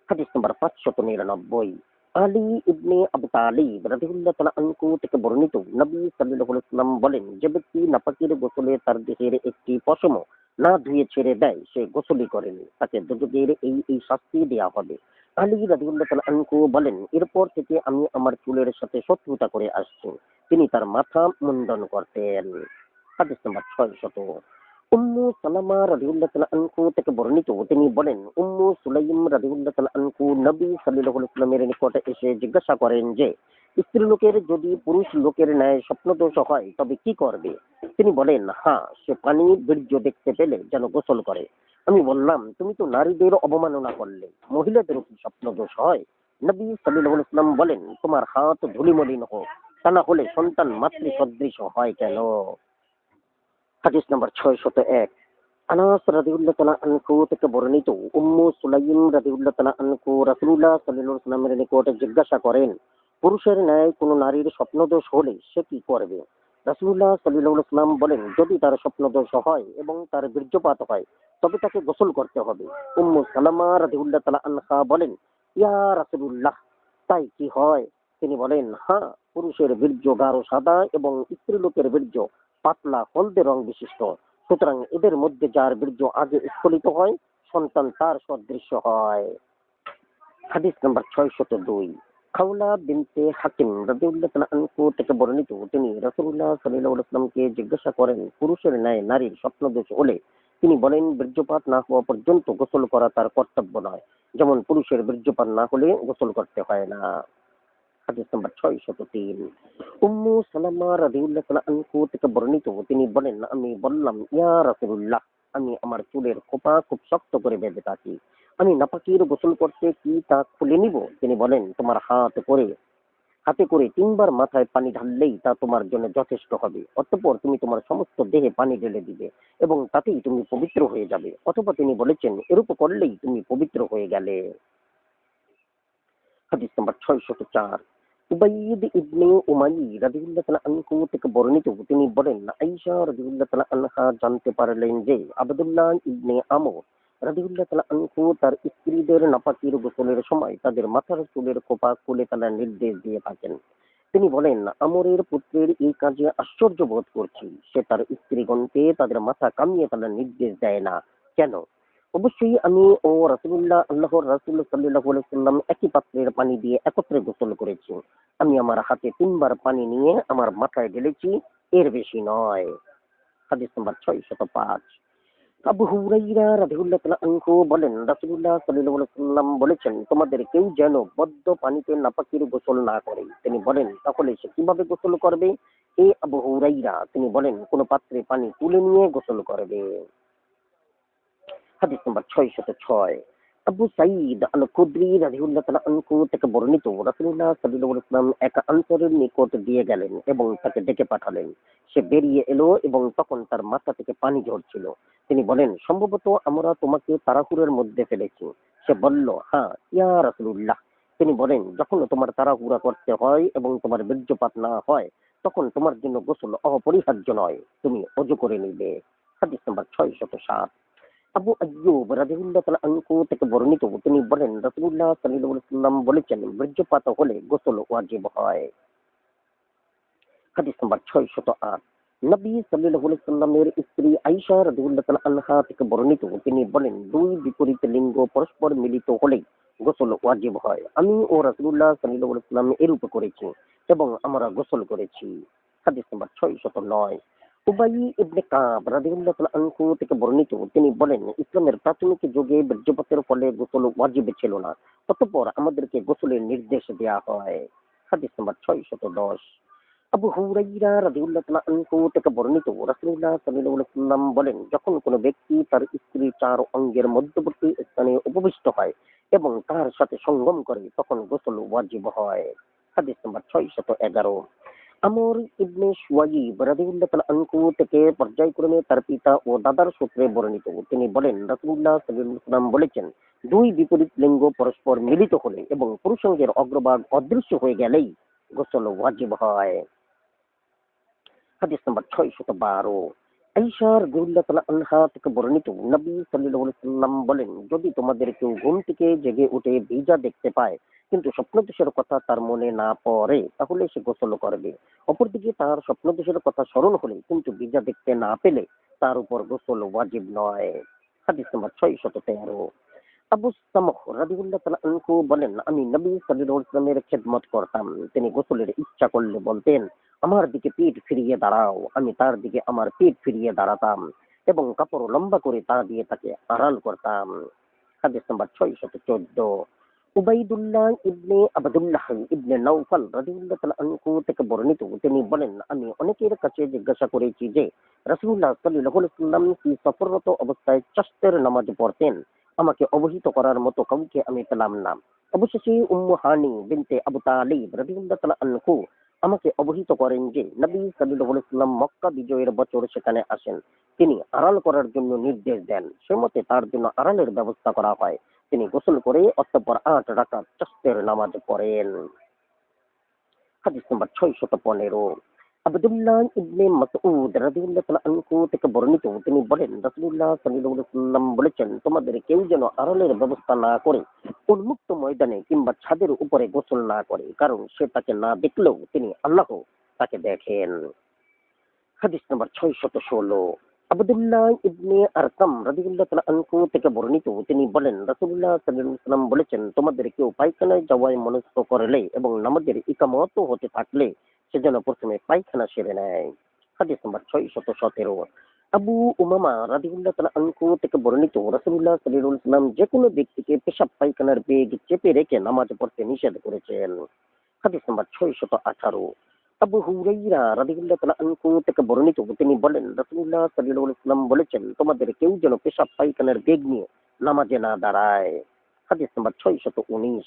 Speaker 1: হাদিস নম্বর 599। আলী ইবনে আবু তালিব রাদিয়াল্লাহু তাআলা আনহু থেকে বর্ণিত, নবী সাল্লাল্লাহু আলাইহি ওয়াসাল্লাম বলেন, যে ব্যক্তি নাপাকির গোসলে তার দেহের একটি পশমও না ধুয়ে ছেড়ে দেয়, সে গোসলই করেনি, তাকে দুজকের এই শাস্তি দেয়া হবে। আলী রাদিয়াল্লাহু তাআলা আনহু বলেন, এরপর থেকে আমি আমার চুলের সাথে শত্রুতা করে আসছি। তিনি তার মাথা মুন্ডন করতেন। হাদিস নম্বর 600। উম্মু সালামা রাদিয়াল্লাহু তাআলা আনহু থেকে বর্ণিত, তিনি বলেন, উম্মু সুলাইম রাদিয়াল্লাহু তাআলা আনহু নবী সাল্লাল্লাহু আলাইহি ওয়াসাল্লামের নিকটে এসে জিজ্ঞাসা করেন যে স্ত্রীলোকের যদি পুরুষ লোকের ন্যায় স্বপ্নদোষ হয় তবে কি করবে? তিনি বলেন, হ্যাঁ, সে পানি বীর্য দেখতে পেলে যেন গোসল করে। আমি বললাম, তুমি তো নারীদের অবমাননা করলে, মহিলাদেরও কি স্বপ্নদোষ হয়? নবী সাল্লাল্লাহু আলাইহি ওয়াসাল্লাম বলেন, তোমার হাত ধুলিমলিন হোক, তা না হলে সন্তান মাতৃ সদৃশ হয় কেন? হাদিস নম্বর 601। আনাস রাদিয়াল্লাহু তাআলা আনহু থেকে বর্ণিত, উম্মু সুলাইম রাদিয়াল্লাহু তাআলা আনহু রাসূলুল্লাহ সাল্লাল্লাহু আলাইহি ওয়াসাল্লামের নিকটে জিজ্ঞাসা করেন, পুরুষের ন্যায় কোন নারীর স্বপ্নদোষ হলে সে কি করবে? রাসূলুল্লাহ সাল্লাল্লাহু আলাইহি ওয়াসাল্লাম বলেন, যদি তার স্বপ্নদোষ হয় এবং তার বীর্যপাত হয় তবে তাকে গোসল করতে হবে। উম্মু সালামা রাদিয়াল্লাহু তাআলা আনহা বলেন, ইয়া রাসূলুল্লাহ, তাই কি হয়? তিনি বলেন, হ্যাঁ, পুরুষের বীর্য গাঢ় সাদা এবং স্ত্রীলোকের বীর্য পাতলা হলদে রং বিশিষ্ট। সুতরাং এদের মধ্যে যার বীর্য আগে স্খলিত হয়, সন্তান তার সদৃশ্য হয়। হাদিস নাম্বার 602। খাওলা বিনতে হাকিম রাদিয়াল্লাহু তাআলা আনহু থেকে বর্ণিত, তিনি রাসূলুল্লাহ সাল্লাল্লাহু আলাইহি ওয়াসাল্লামকে জিজ্ঞাসা করেন, পুরুষের ন্যায় নারীর স্বপ্নদোষ হলে? তিনি বলেন, বীর্যপাত না হওয়া পর্যন্ত গোসল করা তার কর্তব্য নয়, যেমন পুরুষের বীর্যপাত না হলে গোসল করতে হয় না। হাদিস নাম্বার 603। উম্মু সালামা রাদিয়াল্লাহু তাআলা আনহু থেকে বর্ণিত, তিনি বলেন, আমি বললাম, ইয়া রাসূলুল্লাহ, আমি আমার চুলের খোপা খুব শক্ত করে বেঁধে থাকি, আমি নাপাকির গোসল করতে কি তা খুলে নিব? তিনি বলেন, তোমার হাতে করে 3 বার মাথায় পানি ঢাললেই তা তোমার জন্য যথেষ্ট হবে। অতঃপর তুমি তোমার সমস্ত দেহে পানি ঢেলে দিবে এবং তাতেই তুমি পবিত্র হয়ে যাবে। অথবা তিনি বলেছেন, এরূপ করলেই তুমি পবিত্র হয়ে গেলে। হাদিস নাম্বার 604। উবাইদ ইবনে উমাইর রাদিয়াল্লাহু তাআলা আনহু থেকে বর্ণিত, তিনি বলেন, আয়েশা রাদিয়াল্লাহু তাআলা আনহা জানতে পারলেন যে আব্দুল্লাহ ইবনে আমর রাদিউল্লাহ তাআলা আনহু তার স্ত্রীদের নাপাকির গোসলের সময় তাদের মাথার চুলের খোপা খুলে ফেলার নির্দেশ দিয়ে থাকেন। তিনি বলেন, আমরের পুত্রের এই কাজে আশ্চর্য বোধ করছি। সে তার স্ত্রীগণকে তাদের মাথা কামিয়ে ফেলার নির্দেশ দেয় না। কেন? অবশ্যই আমি ও রাসূলুল্লাহ আল্লাহর রাসূল সাল্লাল্লাহু আলাইহি সাল্লাম একই পাত্রের পানি দিয়ে একত্রে গোসল করেছি। আমি আমার হাতে ৩ বার পানি নিয়ে আমার মাথায় ঢেলেছি, এর বেশি নয়। হাদিস নাম্বার ৬০৫। আবু হুরাইরা রাদিয়াল্লাহু তাআলা আনহু বলেন, রাসূলুল্লাহ সাল্লাল্লাহু আলাইহি ওয়াসাল্লাম বলেছেন, তোমাদের কেউ যেন বদ্ধ পানিতে নাপাকির গোসল না করে। তিনি বলেন, তাহলে সে কিভাবে গোসল করবে? আবু হুরাইরা তিনি বলেন, কোন পাত্রে পানি তুলে নিয়ে গোসল করবে। হাদিস নাম্বার ৬০৬। আবু সাঈদ আল খুদরি রাদিয়াল্লাহু তাআলা আনহু থেকে বর্ণিত, রাসূলুল্লাহ সাল্লাল্লাহু আলাইহি ওয়াসাল্লাম এক আনসারীর নিকট দিয়ে গেলেন এবং তাকে ডেকে পাঠালেন। সে বেরিয়ে এলো এবং তখন তার মাথা থেকে পানি ঝরছিল। তিনি বলেন, সম্ভবত আমরা তোমাকে তাড়াহুড়োর মধ্যে ফেলেছি। সে বলল, হ্যাঁ ইয়া রাসূলুল্লাহ। তিনি বলেন, যখন তোমার তাড়াহুড়া করতে হয় এবং তোমার বীর্যপাত না হয়, তখন তোমার জন্য গোসল অপরিহার্য নয়, তুমি ওযু করে নিবে। হাদিস নাম্বার ৬০৭। আবু আইয়ুব রাদিয়াল্লাহু তাআলা আনহু থেকে বর্ণিত, তিনি বলেন, রাসূলুল্লাহ সাল্লাল্লাহু আলাইহি ওয়াসাল্লাম বলেছেন, বীর্যপাত হলে গোসল ওয়াজিব হয়। হাদিস নাম্বার ৬০৮। নবী সাল্লাল্লাহু আলাইহি ওয়াসাল্লামের স্ত্রী আয়েশা রাদিয়াল্লাহু তাআলা আনহা থেকে বর্ণিত, তিনি বলেন, দুই বিপরীত লিঙ্গ পরস্পর মিলিত হলে গোসল ওয়াজিব হয়। আমি ও রাসূলুল্লাহ সাল্লাল্লাহু আলাইহি ওয়াসাল্লাম এরূপ করেছি এবং আমরা গোসল করেছি। হাদিস নাম্বার ৬০৯। উবাই ইবনে কাব রাদিয়াল্লাহু তাআলা আনহু থেকে বর্ণিত, তিনি বলেন, ইসলামের প্রাথমিক যুগে বীর্যপাতের ফলে গোসল ওয়াজিব ছিল না। অতঃপর আমাদেরকে গোসলের নির্দেশ দেয়া হয়। হাদিস নাম্বার ৬১০। আবু হুরাইরা রাদিয়াল্লাহু তাআলা আনহু থেকে বর্ণিত, রাসূলুল্লাহ সাল্লাল্লাহু আলাইহি ওয়াসাল্লাম বলেন, যখন কোনো ব্যক্তি তার স্ত্রীর ৪ অঙ্গের মধ্যবর্তী স্থানে উপবিষ্ট হয় এবং তার সাথে সঙ্গম করে, তখন গোসল ওয়াজিব হয়। হাদিস নাম্বার ৬১১। আমর ইবনে শুয়াইব রাদিয়াল্লাহু তাআলা আনহু থেকে পর্যায়ক্রমে তার পিতা ও দাদার সূত্রে বর্ণিত, তিনি বলেন, রাসূলুল্লাহ সাল্লাল্লাহু আলাইহি ওয়াসাল্লাম বলেছেন, দুই বিপরীত লিঙ্গ পরস্পর মিলিত হলে এবং পুরুষাঙ্গের অগ্রভাগ অদৃশ্য হয়ে গেলেই গোসল ওয়াজিব হয়। হাদিস নাম্বার ৬১২। আয়েশা রাদিয়াল্লাহু তাআলা আনহা থেকে বর্ণিত, নবী সাল্লাল্লাহু আলাইহি ওয়াসাল্লাম বলেন, যদি তোমাদের কেউ ঘুম থেকে জেগে উঠে ভিজা দেখতে পায় কিন্তু স্বপ্নদোষের কথা তার মনে না পড়ে, তাহলে সে গোসল করবে। অপরদিকে তার স্বপ্নদোষের কথা স্মরণ হলে কিন্তু ভিজা দেখতে না পেলে তার উপর গোসল ওয়াজিব নয়। হাদিস নাম্বার ৬১৩। আবু সামহ রাদিয়াল্লাহু তাআলা আনহু বলেন, আমি নবী সাল্লাল্লাহু আলাইহি ওয়াসাল্লামের খেদমত করতাম। তিনি গোসলের ইচ্ছা করলে বলতেন, আমার দিকে পিঠ ফিরিয়ে দাঁড়াও। আমি তার দিকে আমার পিঠ ফিরিয়ে দাঁড়াতাম এবং কাপড় লম্বা করে তা দিয়ে তাকে আড়াল করতাম। হাদিস নাম্বার ৬১৪। উবাইদুল্লাহ ইবনে আবদুল্লাহ ইবনে নাওফাল রাদিয়াল্লাহু তাআলা আনহু থেকে বর্ণিত, তিনি বলেন, আমি অনেকের কাছে জিজ্ঞাসা করেছি যে রাসূলুল্লাহ সাল্লাল্লাহু আলাইহি ওয়াসাল্লাম কি সফররত অবস্থায় চাশতের নামাজ পড়তেন। আমাকে অবহিত করার মতো কাউকে আমি পেলাম না। অবশেষে উম্মু হানি বিনতে আবু তালিব রাদিয়াল্লাহু তাআলা আনহু আমাকে অবহিত করেন যে নবী সাল্লাল্লাহু আলাইহি ওয়াসাল্লাম মক্কা বিজয়ের বছর সেখানে আসেন। তিনি আড়াল করার জন্য নির্দেশ দেন। সে মতে তার জন্য আড়ালের ব্যবস্থা করা হয়। তিনি গোসল করে অতঃপর ৮ রাকাত চাশতের নামাজ পড়েন। হাদিস নাম্বার ৬১৫। আব্দুল্লাহ ইবনে মাসউদ রাদিয়াল্লাহু তাআলা আনহু থেকে বর্ণিত, তিনি বলেন, রাসূলুল্লাহ সাল্লাল্লাহু আলাইহি ওয়াসাল্লাম বলেছেন, তোমাদের কেউ যেন আড়ালের ব্যবস্থা না করে উন্মুক্ত ময়দানে কিংবা ছাদের উপরে গোসল না করে, কারণ সে তাকে না দেখলেও তিনি আল্লাহ তাকে দেখেন। হাদিস নাম্বার ৬১৬। আব্দুল্লাহ ইবনে আরকাম রাদিয়াল্লাহু তাআলা আনহু থেকে বর্ণিত, তিনি বলেন, রাসূলুল্লাহ সাল্লাল্লাহু আলাইহি ওয়াসাল্লাম বলেছেন, তোমাদের কেউ পায়খানায় যাওয়ায় মনস্থ করলে এবং নামাজের ইকামত হতে থাকলে সে যেন প্রথমে পায়খানা সেরে নেয়। হাদিস নাম্বার ৬১৭। আবু উমামা রাদিয়াল্লাহু তাআলা আনহু থেকে বর্ণিত, রাসূলুল্লাহ সাল্লাল্লাহু আলাইহি ওয়াসাল্লাম যে কোনো ব্যক্তিকে পেশাব পায়খানার বেগ চেপে রেখে নামাজ পড়তে নিষেধ করেছেন। হাদিস নাম্বার ৬১৮। আবু হুরাইরা রাদিয়াল্লাহু তাআলা আনহু থেকে বর্ণিত, তিনি বলেন, রাসূলুল্লাহ সাল্লাল্লাহু আলাইহি ওয়াসাল্লাম বলেছেন, তোমাদের কেউ যেন পেশাব পায়খানার বেগ নিয়ে নামাজে না দাঁড়ায়। হাদিস নাম্বার ৬১৯।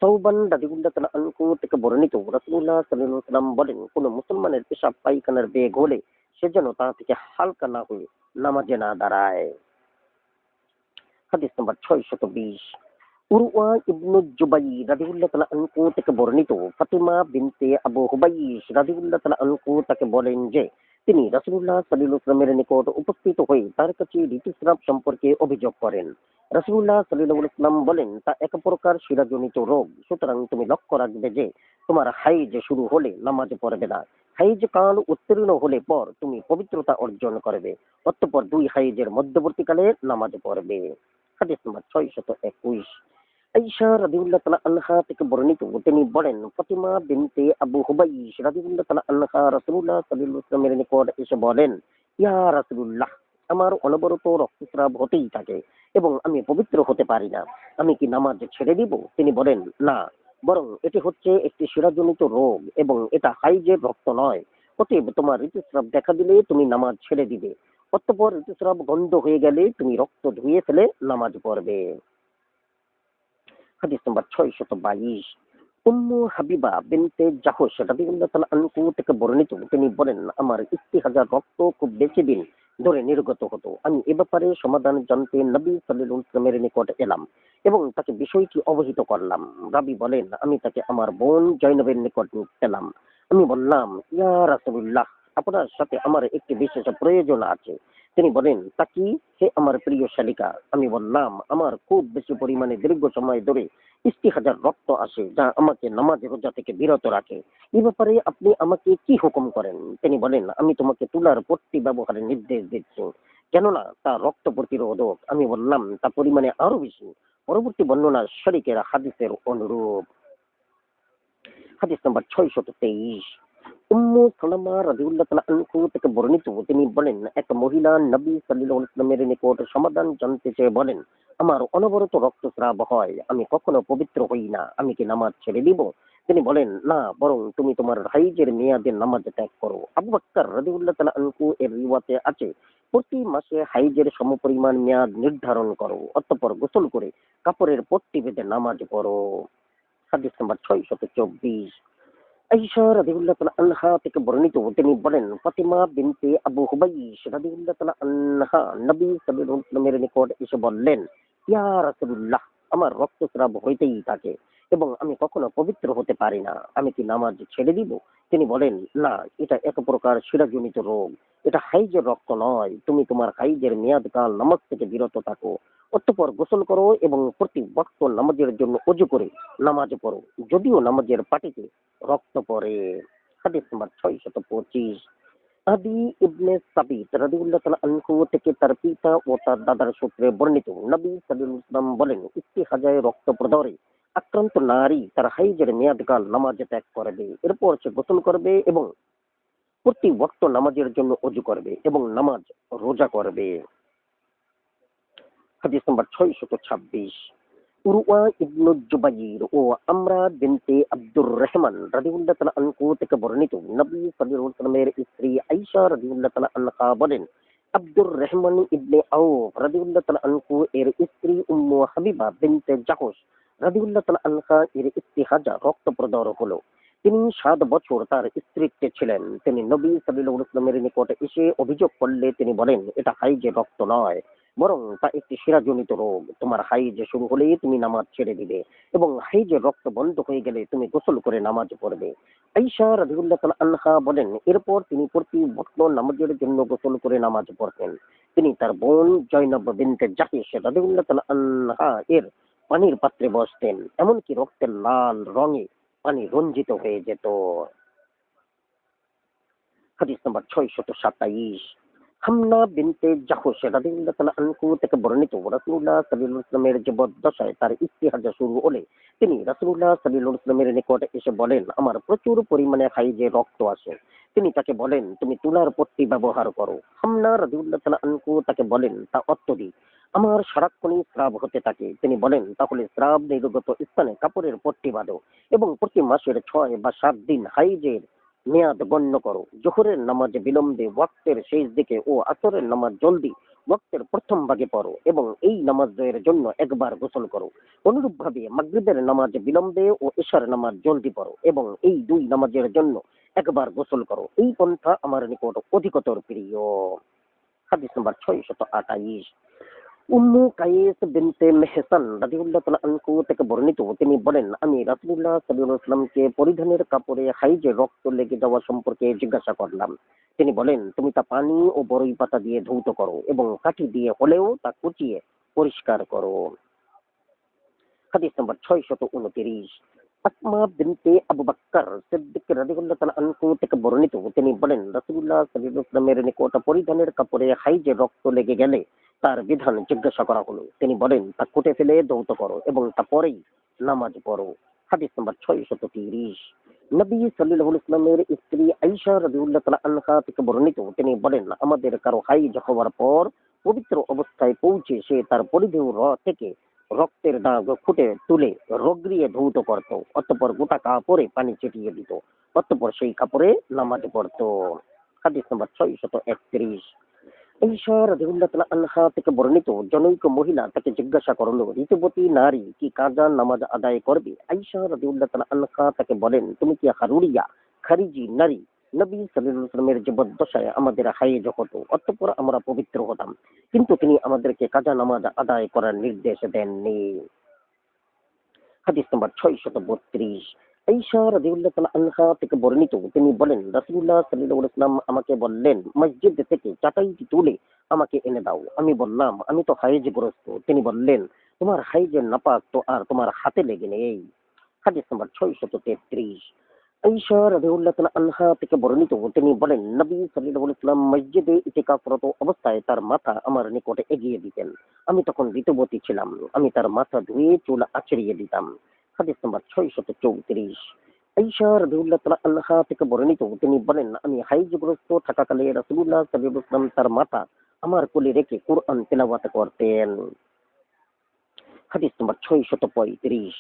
Speaker 1: সাওবান রাদিয়াল্লাহু তাআলা আনহু থেকে বর্ণিত, রাসূলুল্লাহ সাল্লাল্লাহু আলাইহি ওয়াসাল্লাম বলেন, কোন মুসলমানের পেশাব পায়খানার বেগ হলে সে যেন তা থেকে হালকা না হয়ে নামাজে না দাঁড়ায়। হাদিস নাম্বার ৬২০। উরওয়া ইবনু জুবাইর রাদিয়াল্লাহু তাআলা আনহু থেকে বর্ণিত, ফাতিমা বিনতে আবু হুবাইশ রাদিয়াল্লাহু তাআলা আনহু তাকে বলেন যে তিনি রাসূলুল্লাহ সাল্লাল্লাহু আলাইহি ওয়াসাল্লামের নিকট উপস্থিত হয়ে তার কাছে ঋতুস্রাব সম্পর্কে অভিযোগ করেন। রাসূলুল্লাহ সাল্লাল্লাহু আলাইহি ওয়াসাল্লাম বলেন, তা এক প্রকার শিরাজনিত রোগ, সুতরাং তুমি লক্ষ্য রাখবে যে তোমার হাইজ শুরু হলে নামাজ পড়বে না। হাইজ কাল উত্তীর্ণ হলে পর তুমি পবিত্রতা অর্জন করবে, অতঃপর দুই হাইজের মধ্যবর্তীকালে নামাজ পড়বে। হাদিস নম্বর 621। আয়েশা রাদিয়াল্লাহু তাআলা আনহা থেকে বর্ণিত, তিনি বলেন, ফাতিমা বিনতে আবু হুবাইশ রাদিয়াল্লাহু তাআলা আনহা রাসূলুল্লাহ সাল্লাল্লাহু আলাইহি ওয়াসাল্লামের নিকট এসে বলেন, ইয়া রাসূলুল্লাহ, আমার অনবরত রক্তস্রাব হতেই থাকে এবং আমি পবিত্র হতে পারি না, আমি কি নামাজ ছেড়ে দিব? তিনি বলেন, না, বরং এটি হচ্ছে একটি শিরাজনিত রোগ এবং এটা হাইজের রক্ত নয়। অতএব তোমার ঋতুস্রাব দেখা দিলে তুমি নামাজ ছেড়ে দিবে, অতঃপর ঋতুস্রাব বন্ধ হয়ে গেলে তুমি রক্ত ধুয়ে ফেলে নামাজ পড়বে। হাদিস নম্বর 622। উম্মু হাবিবা বিনতে জাহশ রাদিয়াল্লাহু তাআলা আনহু থেকে বর্ণিত, তিনি বলেন, আমার ইস্তিহাজার রক্ত খুব বেশি দিন ধরে নির্গত হতো। আমি এ ব্যাপারে সমাধান জানতে নবী সাল্লাল্লাহু আলাইহি ওয়াসাল্লামের নিকট এলাম এবং তাকে বিষয়টি অবহিত করলাম। রাবী বলেন, আমি তাকে আমার বোন জয়নবের নিকট পেলাম। আমি বললাম, ইয়া রাসূলুল্লাহ, আপনার সাথে আমার একটি বিশেষ প্রয়োজন আছে। তিনি বলেন, তা কি? হে আমার প্রিয় শালিকা। আমি বললাম, আমার খুব বেশি পরিমাণে দীর্ঘ সময় ধরে ইস্তিহাজার রক্ত আসে, যা আমাকে নামাজ রোজা থেকে বিরত রাখে। এই ব্যাপারে আপনি আমাকে কি হুকুম করেন? তিনি বলেন, আমি তোমাকে তুলার পট্টি ব্যবহারের নির্দেশ দিচ্ছি, কেননা তা রক্ত প্রতিরোধক। আমি বললাম, তা পরিমাণে আরো বেশি। পরবর্তী বর্ণনা শরীকের হাদিসের অনুরূপ। হাদিস নম্বর 623। উম্মু সালামা রাদিয়াল্লাহু তাআলা আনহু থেকে বর্ণিত, তিনি বলেন, এক মহিলা নবী সাল্লাল্লাহু আলাইহি ওয়াসাল্লামের নিকট সমাধান জানতে চেয়ে বলেন, আমার অনবরত রক্তস্রাব হয়, আমি কখনো পবিত্র হই না, আমি কি নামাজ ছেড়ে দিব? তিনি বলেন, না, বরং তুমি তোমার হাইজের মেয়াদে নামাজ ত্যাগ করো। আবু বকর রাদিয়াল্লাহু তাআলা আনহু এর রিওয়ায়াতে আছে, প্রতি মাসে হাইজের সমপরিমাণ মেয়াদ নির্ধারণ করো, অতঃপর গোসল করে কাপড়ের পট্টি বেঁধে নামাজ পড়ো। হাদিস নম্বর 624। আয়েশা রাদিয়াল্লাহু তাআলা আনহা থেকে বর্ণিত, তিনি বলেন, ফাতিমা বিনতে আবু হুবাইশ রাদিয়াল্লাহু তাআলা আনহা নবী সাল্লাল্লাহু আলাইহি ওয়াসাল্লামের নিকট এসে বললেন, ইয়া রাসূলুল্লাহ, আমার রক্তস্রাব হইতেই থাকে এবং আমি কখনো পবিত্র হতে পারি না, আমি কি নামাজ ছেড়ে দিব? তিনি বলেন, না, এটা এক প্রকার শিরাজনিত রোগ, এটা হাইজের রক্ত নয়। তুমি তোমার হাইজের মেয়াদকাল নামাজ থেকে বিরত থাকো, অতঃপর গোসল করো এবং প্রতি ওয়াক্ত নামাজের জন্য অজু করে নামাজ পড়ো, যদিও নামাজের পাটিতে রক্ত পড়ে। হাদিস নম্বর 625। আদি ইবনে সাবিত রাদিয়াল্লাহু তাআলা আনহু থেকে তার পিতা ও তার দাদার সূত্রে বর্ণিত, নবী সাল্লাল্লাহু আলাইহি ওয়াসাল্লাম বলেন, ইস্তিহাজায় রক্ত প্রদারে আক্রান্ত নারী তার হাইজের মেয়াদকাল নামাজ ত্যাগ করবে, এরপর সে গোসল করবে এবং প্রতি ওয়াক্ত নামাজের জন্য অজু করবে এবং নামাজ রোজা করবে। হাদিস নম্বর 626। উরওয়া ইবনু জুবাইর ও আমরা বিনতে আব্দুর রহমান রাদিয়াল্লাহু তাআলা আনহু থেকে বর্ণিত, নবী সাল্লাল্লাহু আলাইহি ওয়াসাল্লামের স্ত্রী আয়েশা রাদিয়াল্লাহু তাআলা আনহা বলেন, আব্দুর রহমান ইবনে আউফ রাদিয়াল্লাহু তাআলা আনহু এর স্ত্রী উম্মু হাবিবা বিনতে জাহশ রাদিয়াল্লাহু তাআলা আনহা এর ইস্তিহাজা রক্ত প্রদর হলো। তিনি 7 বছর তার স্ত্রীত্বে ছিলেন। তিনি নবী সাল্লাল্লাহু আলাইহি ওয়াসাল্লামের নিকট এসে অভিযোগ করলে তিনি বলেন, এটা হাইজে রক্ত নয়, বরং তা একটি শিরাজনিত রোগ। তোমার হাইজ শুরু হলেই তুমি নামাজ ছেড়ে দিবে এবং হাইজের রক্ত বন্ধ হয়ে গেলে তুমি গোসল করে নামাজ পড়বে। আয়েশা রাদিয়াল্লাহু তাআলা আনহা বলেন, এরপর তিনি প্রতি ওয়াক্ত নামাজের জন্য গোসল করে নামাজ পড়তেন। তিনি তার বোন জয়নব বিনতে জাহিশ রাদিয়াল্লাহু তাআলা আনহা এর পানির পাত্রে বসতেন, এমনকি রক্তের লাল রঙে পানি রঞ্জিত হয়ে যেত। হাদিস নম্বর 627। হামনা বিনতে জাহশ রাদিয়াল্লাহু তাআলা আনহু থেকে বর্ণিত, রাসূলুল্লাহ সাল্লাল্লাহু আলাইহি ওয়াসাল্লামের জীবদ্দশায় তার ইস্তিহাজা শুরু হলে তিনি রাসূলুল্লাহ সাল্লাল্লাহু আলাইহি ওয়াসাল্লামের নিকট এসে বলেন, আমার প্রচুর পরিমাণে হাইজে রক্ত আসে। তিনি তাকে বলেন, তুমি তুলার পট্টি ব্যবহার করো। হামনা রাদিয়াল্লাহু তাআলা আনহু তাকে বলেন, তা অত্যধিক, আমার সারাক্ষণই স্রাব হতে থাকে। তিনি বলেন, তাহলে স্রাব নির্গত স্থানে কাপড়ের পট্টি বাঁধো এবং প্রতি মাসের 6 বা 7 দিন হাইজের মেয়াদ গণ্য করো। জোহরের নামাজ বিলম্বে ওয়াক্তের শেষ দিকে ও আসরের নামাজ জলদি ওয়াক্তের প্রথম ভাগে পড়ো এবং এই নামাজের জন্য একবার গোসল করো। অনুরূপভাবে মাগরিবের নামাজ বিলম্বে ও এশার নামাজ জলদি পড়ো এবং এই দুই নামাজের জন্য একবার গোসল করো। এই পন্থা আমার নিকট অধিকতর প্রিয়। হাদিস নম্বর 628। উম্মু কায়েস বিনতে মেহসান রাদিয়াল্লাহু তাআলা আনহু থেকে বর্ণিত, তিনি বলেন, আমি রাসূলুল্লাহ সাল্লাল্লাহু আলাইহি ওয়াসাল্লামকে পরিধানের কাপড়ে হাইজে রক্ত লেগে যাওয়া সম্পর্কে জিজ্ঞাসা করলাম। তিনি বলেন, তুমি তা পানি ও বরই পাতা দিয়ে ধৌত করো এবং কাঠি দিয়ে হলেও তা কুচিয়ে পরিষ্কার করো। হাদিস নম্বর 629। আসমা বিনতে আবু বকর সিদ্দিক রাদিয়াল্লাহু তাআলা আনহু থেকে বর্ণিত, তিনি বলেন, রাসূলুল্লাহ সাল্লাল্লাহু আলাইহি ওয়াসাল্লামের নিকট পরিধানের কাপড়ে হাইজে রক্ত লেগে গেলে তার বিধান জিজ্ঞাসা করা হলো। তিনি বলেন, তা কুটে ফেলে ধৌত করো এবং তা পরেই নামাজ পড়ো। হাদিস নম্বর 630। নবী সাল্লাল্লাহু আলাইহি ওয়াসাল্লামের স্ত্রী আয়েশা রাদিয়াল্লাহু তাআলা আনহা থেকে বর্ণিত, তিনি বলেন, আমাদের কারো হাইজ হওয়ার পর পবিত্র অবস্থায় পৌঁছে সে তার পরিধেয় থেকে রক্তের দাগ ফুটে তুলে রগড়িয়ে ধৌত করত, অতঃপর গোটা কাপড়ে পানি ছিটিয়ে দিত, অতঃপর সেই কাপড়ে নামাজ পড়ত। হাদিস নম্বর 631। ঈশা রাদিয়াল্লাহু তাআলা আনহা থেকে বর্ণিত, জনৈক মহিলা তাকে জিজ্ঞাসা করল, ঋতুবতী নারী কি কাজা নামাজ আদায় করবে? ঈশা রাদিয়াল্লাহু তাআলা আনহা তাকে বলেন, তুমি কি হারুরিয়া খারিজি নারী? নবী সাল্লাল্লাহু আলাইহি ওয়াসাল্লামের জীবদ্দশায় আমাদের হায়েজ হতো, অতঃপর আমরা পবিত্র হতাম, কিন্তু তিনি আমাদেরকে কাজা নামাজ আদায় করার নির্দেশ দেননি। হাদিস নম্বর 632। ঈশা রাদিয়াল্লাহু তাআলা আনহা থেকে বর্ণিত, তিনি বলেন, রাসূলুল্লাহ সাল্লাল্লাহু আলাইহি ওয়াসাল্লাম আমাকে বললেন, মসজিদ থেকে চাটাইটি তুলে আমাকে এনে দাও। আমি বললাম, আমি তো হাইজগ্রস্ত। তিনি বললেন, তোমার হাইজের নাপাক তো আর তোমার হাতে লেগে নেই। হাদিস নম্বর 633। ঈশা রাদিয়াল্লাহু তাআলা আনহা থেকে বর্ণিত, তিনি বলেন, নবী সাল্লাল্লাহু আলাইহি ওয়াসাল্লাম মসজিদে ইতিকাফরত অবস্থায় তার মাথা আমার নিকটে এগিয়ে দিতেন। আমি তখন ঋতুবতী ছিলাম। আমি তার মাথা ধুয়ে চুল আঁচড়িয়ে দিতাম। হাদিস নম্বর 634। ঈশা রাদিয়াল্লাহু তাআলা আনহা থেকে বর্ণিত, তিনি বলেন, আমি হাইজগ্রস্ত থাকাকালে রাসূলুল্লাহ সাল্লাল্লাহু আলাইহি ওয়াসাল্লাম তার মাথা আমার কোলে রেখে কুরআন তিলাওয়াত করতেন। হাদিস নম্বর 635।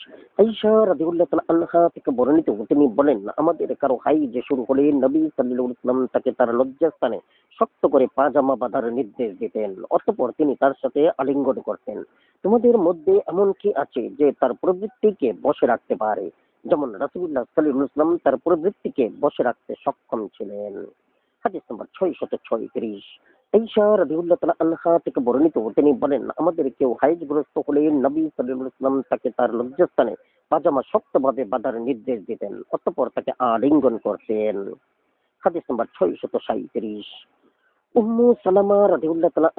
Speaker 1: ঈশা রাদিয়াল্লাহু তাআলা আনহা থেকে বর্ণিত, তিনি বলেন, আমাদের কারো হাইজ শুরু হলে নবী সাল্লাল্লাহু আলাইহি ওয়াসাল্লাম তাকে তার লজ্জাস্থানে শক্ত করে পাজামা বাঁধার নির্দেশ দিতেন, অতঃপর তিনি তার সাথে আলিঙ্গন করতেন। তোমাদের মধ্যে এমন কি আছে যে তার প্রবৃত্তিকে বশে রাখতে পারে, যেমন রাসূলুল্লাহ সাল্লাল্লাহু আলাইহি ওয়াসাল্লাম তার প্রবৃত্তিকে বশে রাখতে সক্ষম ছিলেন। হাদিস নম্বর 636। ঈশা রাদিয়াল্লাহু তাআলা আনহা থেকে বর্ণিত, তিনি বলেন, আমাদের কেউ হাইজগ্রস্ত হলে নবী সাল্লাল্লাহু আলাইহি ওয়াসাল্লাম তাকে তার লজ্জাস্থানে পাজামা শক্তভাবে বাঁধার নির্দেশ দিতেন, অতঃপর তাকে আলিঙ্গন করতেন। হাদিস নম্বর 637। উম্মু সালামা রাদিয়াল্লাহু তাআলা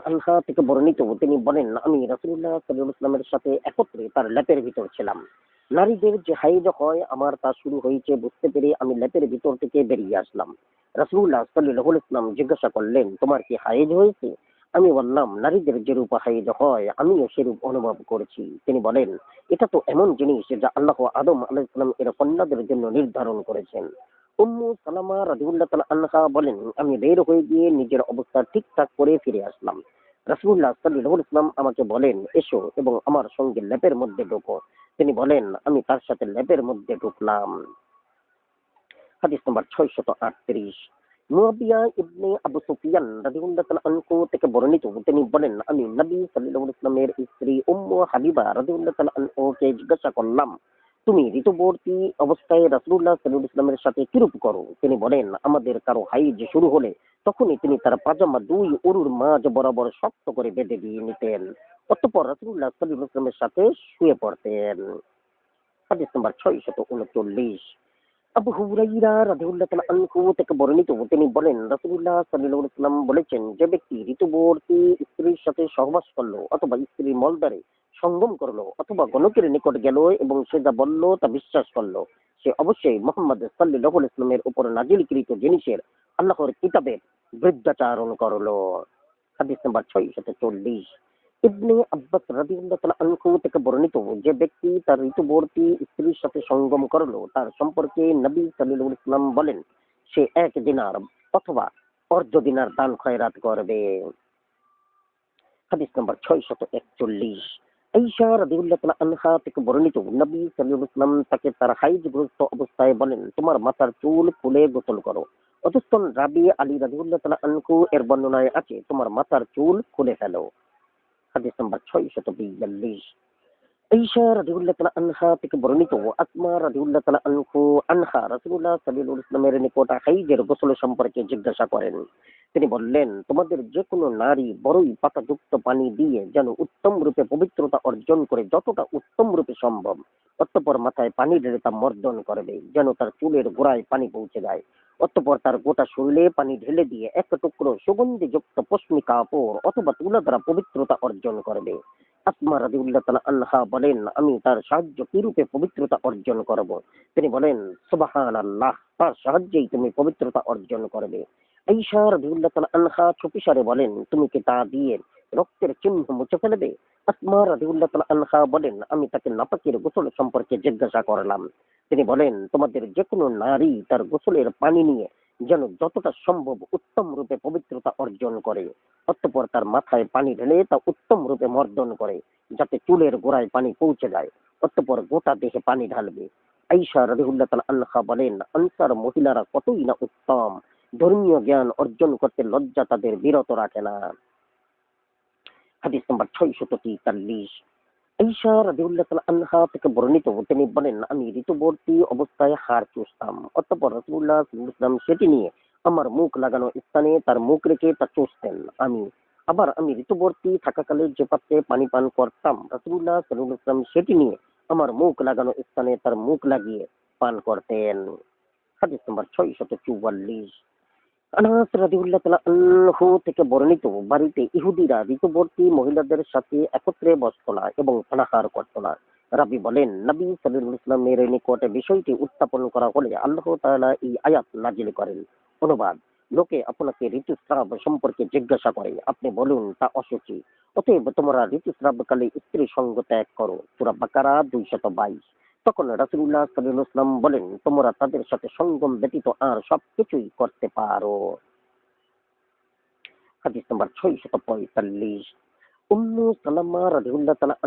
Speaker 1: আনহা থেকে বর্ণিত, তিনি বলেন, আমি রাসূলুল্লাহ সাল্লাল্লাহু আলাইহি ওয়াসাল্লামের সাথে একত্রে তার লেপের ভিতর ছিলাম। নারীদের যে হাইজ হয় আমার তা শুরু হয়েছে বুঝতে পেরে আমি লেপের ভিতর থেকে বেরিয়ে আসলাম। রাসূলুল্লাহ সাল্লাল্লাহু আলাইহি ওয়াসাল্লাম জিজ্ঞাসা করলেন, তোমার কি হাইজ হয়েছে? আমি বললাম, নারীদের যেরূপ হাইজ হয় আমিও সেরূপ অনুভব করেছি। তিনি বলেন, এটা তো এমন জিনিস যা আল্লাহ আদম আলাইহিস সালাম এর কন্যাদের জন্য নির্ধারণ করেছেন। উম্মু সালামা রাদিয়াল্লাহু তাআলা আনহা বলেন, আমি বের হয়ে গিয়ে নিজের অবস্থা ঠিকঠাক করে ফিরে আসলাম। রাসূলুল্লাহ সাল্লাল্লাহু আলাইহি ওয়াসাল্লাম আমাকে বলেন, এসো এবং আমার সঙ্গে লেপের মধ্যে ঢোকো। তিনি বলেন, আমি তার সাথে লেপের মধ্যে ঢুকলাম। হাদিস নম্বর 638। মুয়াবিয়া ইবনে আবু সুফিয়ান রাদিয়াল্লাহু তাআলা আনহু থেকে বর্ণিত, তিনি বলেন, আমি নবী সাল্লাল্লাহু আলাইহি ওয়াসাল্লামের স্ত্রী উম্মু হাবিবা রাদিয়াল্লাহু তাআলা আনহাকে জিজ্ঞাসা করলাম, তুমি ঋতুবর্তী অবস্থায় রাসূলুল্লাহ সাল্লাল্লাহু আলাইহি ওয়াসাল্লামের সাথে কিরূপ করো? তিনি বলেন, আমাদের কারো হাইজ শুরু হলে তখনই তিনি তার পাজামা দুই উরুর মাঝ বরাবর শক্ত করে বেঁধে দিয়ে নিতেন, অতঃপর রাসূলুল্লাহ সাল্লাল্লাহু আলাইহি ওয়াসাল্লামের সাথে শুয়ে পড়তেন। হাদিস নম্বর 639। আবু হুরাইরা রাদিয়াল্লাহু তাআলা আনহু থেকে বর্ণিত, তিনি বলেন, রাসূলুল্লাহ সাল্লাল্লাহু আলাইহি ওয়াসাল্লাম বলেছেন, যে ব্যক্তি ঋতুবর্তী স্ত্রীর সাথে সহবাস করলো অথবা স্ত্রীর মলদ্বারে সঙ্গম করলো অথবা গণকের নিকট গেল এবং সে যা বলল তা বিশ্বাস করলো, সে অবশ্যই মুহাম্মদ সাল্লাল্লাহু আলাইহি ওয়াসাল্লামের উপর নাজিলকৃত জিনিসের আল্লাহর কিতাবের বিরুদ্ধাচারণ করলো। হাদিস নাম্বার 640। ইবনে আব্বাস রাদিয়াল্লাহু তাআলা আনহু থেকে বর্ণিত, যে ব্যক্তি তার ঋতুবর্তী স্ত্রীর সাথে সঙ্গম করলো তার সম্পর্কে নবী সাল্লাল্লাহু আলাইহি ওয়াসাল্লাম বলেন, সে 1 দিনার অথবা অর্ধ দিনার দান খয়রাত করবে। হাদিস নম্বর 641। ঈশা রাদিয়াল্লাহু তাআলা আনহা থেকে বর্ণিত, নবী সাল্লাল্লাহু আলাইহি ওয়াসাল্লাম তাকে তার হাইজগ্রস্ত অবস্থায় বলেন, তোমার মাথার চুল খুলে গোসল করো। অতঃস্থন রাবি আলী রাদিয়াল্লাহু তাআলা আনহু এর বর্ণনায় আছে, তোমার মাথার চুল খুলে ফেলো। হাদিস নম্বর 642। আয়েশা রাদিয়াল্লাহু তাআলা আনহা থেকে বর্ণিত, আসমা রাদিয়াল্লাহু তাআলা আনহা রাসূলুল্লাহ সাল্লাল্লাহু আলাইহি ওয়াসাল্লামের নিকট হাইজের গোসল সম্পর্কে জিজ্ঞাসা করেন। তিনি বললেন, তোমাদের যে কোনো নারী বড়ই পাতাযুক্ত পানি দিয়ে যেন উত্তম রূপে পবিত্রতা অর্জন করে, যতটা উত্তম রূপে সম্ভব। অতঃপর মাথায় পানি ঢেলে তা মর্দন করবে, যেন তার চুলের গোড়ায় পানি পৌঁছে যায়। অতঃপর তার গোটা শরীরে পানি ঢেলে দিয়ে এক টুকরো সুগন্ধিযুক্ত পশমি কাপড় অথবা তুলা দ্বারা পবিত্রতা অর্জন করবে। আসমা রাদিয়াল্লাহু তাআলা আনহা বলেন, আমি তার সাহায্য কিরূপে পবিত্রতা অর্জন করব? তিনি বলেন, সুবহানাল্লাহ, তার সাহায্যেই তুমি পবিত্রতা অর্জন করবে। আয়েশা রাদিয়াল্লাহু তাআলা আনহা চুপিসারে বলেন, তুমি কি তা দিয়ে রক্তের চিহ্ন মুছে ফেলবে? আসমা রাদিয়াল্লাহু তাআলা আনহা বলেন, আমি তাকে নাপাকের গোসল সম্পর্কে জিজ্ঞাসা করলাম। তিনি বলেন, তোমাদের যে কোনো নারী তার গোসলের পানি নিয়ে যেন যতটা সম্ভব উত্তম রূপে পবিত্রতা অর্জন করে। অতঃপর তার মাথায় পানি ঢেলে তা উত্তম রূপে মর্দন করে, যাতে চুলের গোড়ায় পানি পৌঁছে যায়। অতঃপর গোটা দেহে পানি ঢালবে। আয়েশা রাদিয়াল্লাহু তাআলা আনহা বলেন, আনসার মহিলারা কতই না উত্তম, ধর্মীয় জ্ঞান অর্জন করতে লজ্জা তাদের বিরত রাখে না। হাদিস নম্বর 643। আয়েশা রাদিয়াল্লাহু তাআলা আনহা থেকে বর্ণিত, তিনি বলেন, আমি ঋতুবর্তী অবস্থায় হাড় চুষতাম। অতঃপর রাসূলুল্লাহ সাল্লাল্লাহু আলাইহি ওয়াসাল্লাম সেটি নিয়ে আমার মুখ লাগানো স্থানে তার মুখ রেখে তা চুষতেন। আমি ঋতুবর্তী থাকাকালে যে পাত্রে পানি পান করতাম, রাসূলুল্লাহ সাল্লাল্লাহু আলাইহি ওয়াসাল্লাম সেটি নিয়ে আমার মুখ লাগানো স্থানে তার মুখ লাগিয়ে পান করতেন। হাদিস নম্বর 644। আনাস রাদিয়াল্লাহু তাআলা আনহু থেকে বর্ণিত, বাড়িতে ইহুদিরা ঋতুবর্তী মহিলাদের সাথে একত্রে বসত না এবং পানাহার করত না। রাবী বলেন, নবী সাল্লাল্লাহু আলাইহি ওয়াসাল্লামের নিকটে বিষয়টি উত্থাপন করা হলে আল্লাহ তাআলা এই আয়াত নাজিল করেন। অনুবাদ: লোকে আপনাকে ঋতুস্রাব সম্পর্কে জিজ্ঞাসা করে, আপনি বলুন তা অসুচি। অতএব তোমরা ঋতুস্রাবকালে স্ত্রী সঙ্গ ত্যাগ করো। সূরা বাকারা 222। তখন রাসূলুল্লাহ সাল্লাল্লাহু আলাইহি ওয়াসাল্লাম বলেন, তোমরা তাদের সাথে সঙ্গম ব্যতীত আর সবকিছুই করতে পারো। হাদিস নম্বর 645। উম্মু সালামা রাদিয়াল্লাহু তাআলা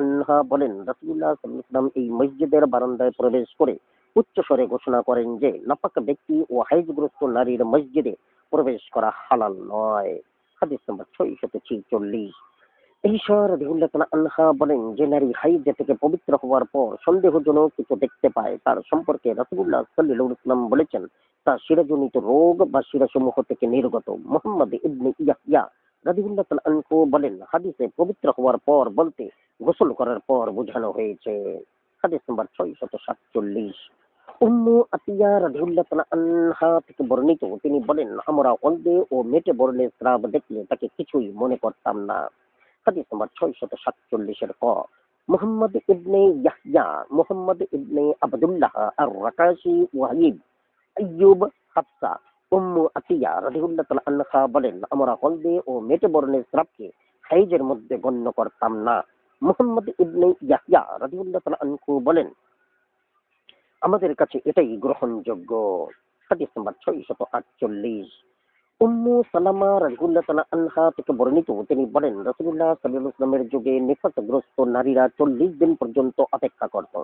Speaker 1: আনহা বলেন, রাসূলুল্লাহ সাল্লাল্লাহু আলাইহি ওয়াসাল্লাম এই মসজিদের বারান্দায় প্রবেশ করে উচ্চস্বরে ঘোষণা করেন যে, নাপাক ব্যক্তি ও হাইজগ্রস্ত নারীর মসজিদে প্রবেশ করা হালাল নয়। হাদিস নম্বর 646। ঈশা রাদিয়াল্লাহু তাআলা আনহা বলেন, যে নারী হাইজ থেকে পবিত্র হওয়ার পর সন্দেহজনক কিছু দেখতে পায়, তার সম্পর্কে রাসূলুল্লাহ সাল্লাল্লাহু আলাইহি ওয়াসাল্লাম বলেছেন, তা শিরাজনিত রোগ বা শিরাসমূহ থেকে নির্গত। মুহাম্মদ ইবনে ইয়াহইয়া রাদিয়াল্লাহু তাআলা আনহু বলেন, হাদিসে পবিত্র হওয়ার পর বলতে গোসল করার পর বোঝানো হয়েছে। হাদিস নম্বর 647। উম্মু আতিয়া রাদিয়াল্লাহু তাআলা আনহা থেকে বর্ণিত, তিনি বলেন, আমরা হলদে ও মেটে বর্ণের স্রাব দেখলে তাকে কিছুই মনে করতাম না। হাদিস নম্বর 647 ক। মুহাম্মদ ইবনে ইয়াহইয়া, মুহাম্মদ ইবনে আবদুল্লাহ আর-রাকাশি, ওয়াহিদ, আইয়ুব, হাফসা, উম্মু আতিয়া রাদিয়াল্লাহু তাআলা আনহা বলেন, আমরা হলদে ও মেটে বর্ণের স্রাবকে হাইজের মধ্যে গণ্য করতাম না। মুহাম্মদ ইবনে ইয়াহইয়া রাদিয়াল্লাহু তাআলা আনহু বলেন, আমাদের কাছে এটাই গ্রহণযোগ্য। হাদিস নম্বর 648। উম্মু সালামা রাদিয়াল্লাহু তাআলা আনহা থেকে বর্ণিত, তিনি বলেন, রাসূলুল্লাহ সাল্লাল্লাহু আলাইহি ওয়াসাল্লামের যুগে নিফাসগ্রস্ত নারীরা 40 দিন পর্যন্ত অপেক্ষা করত।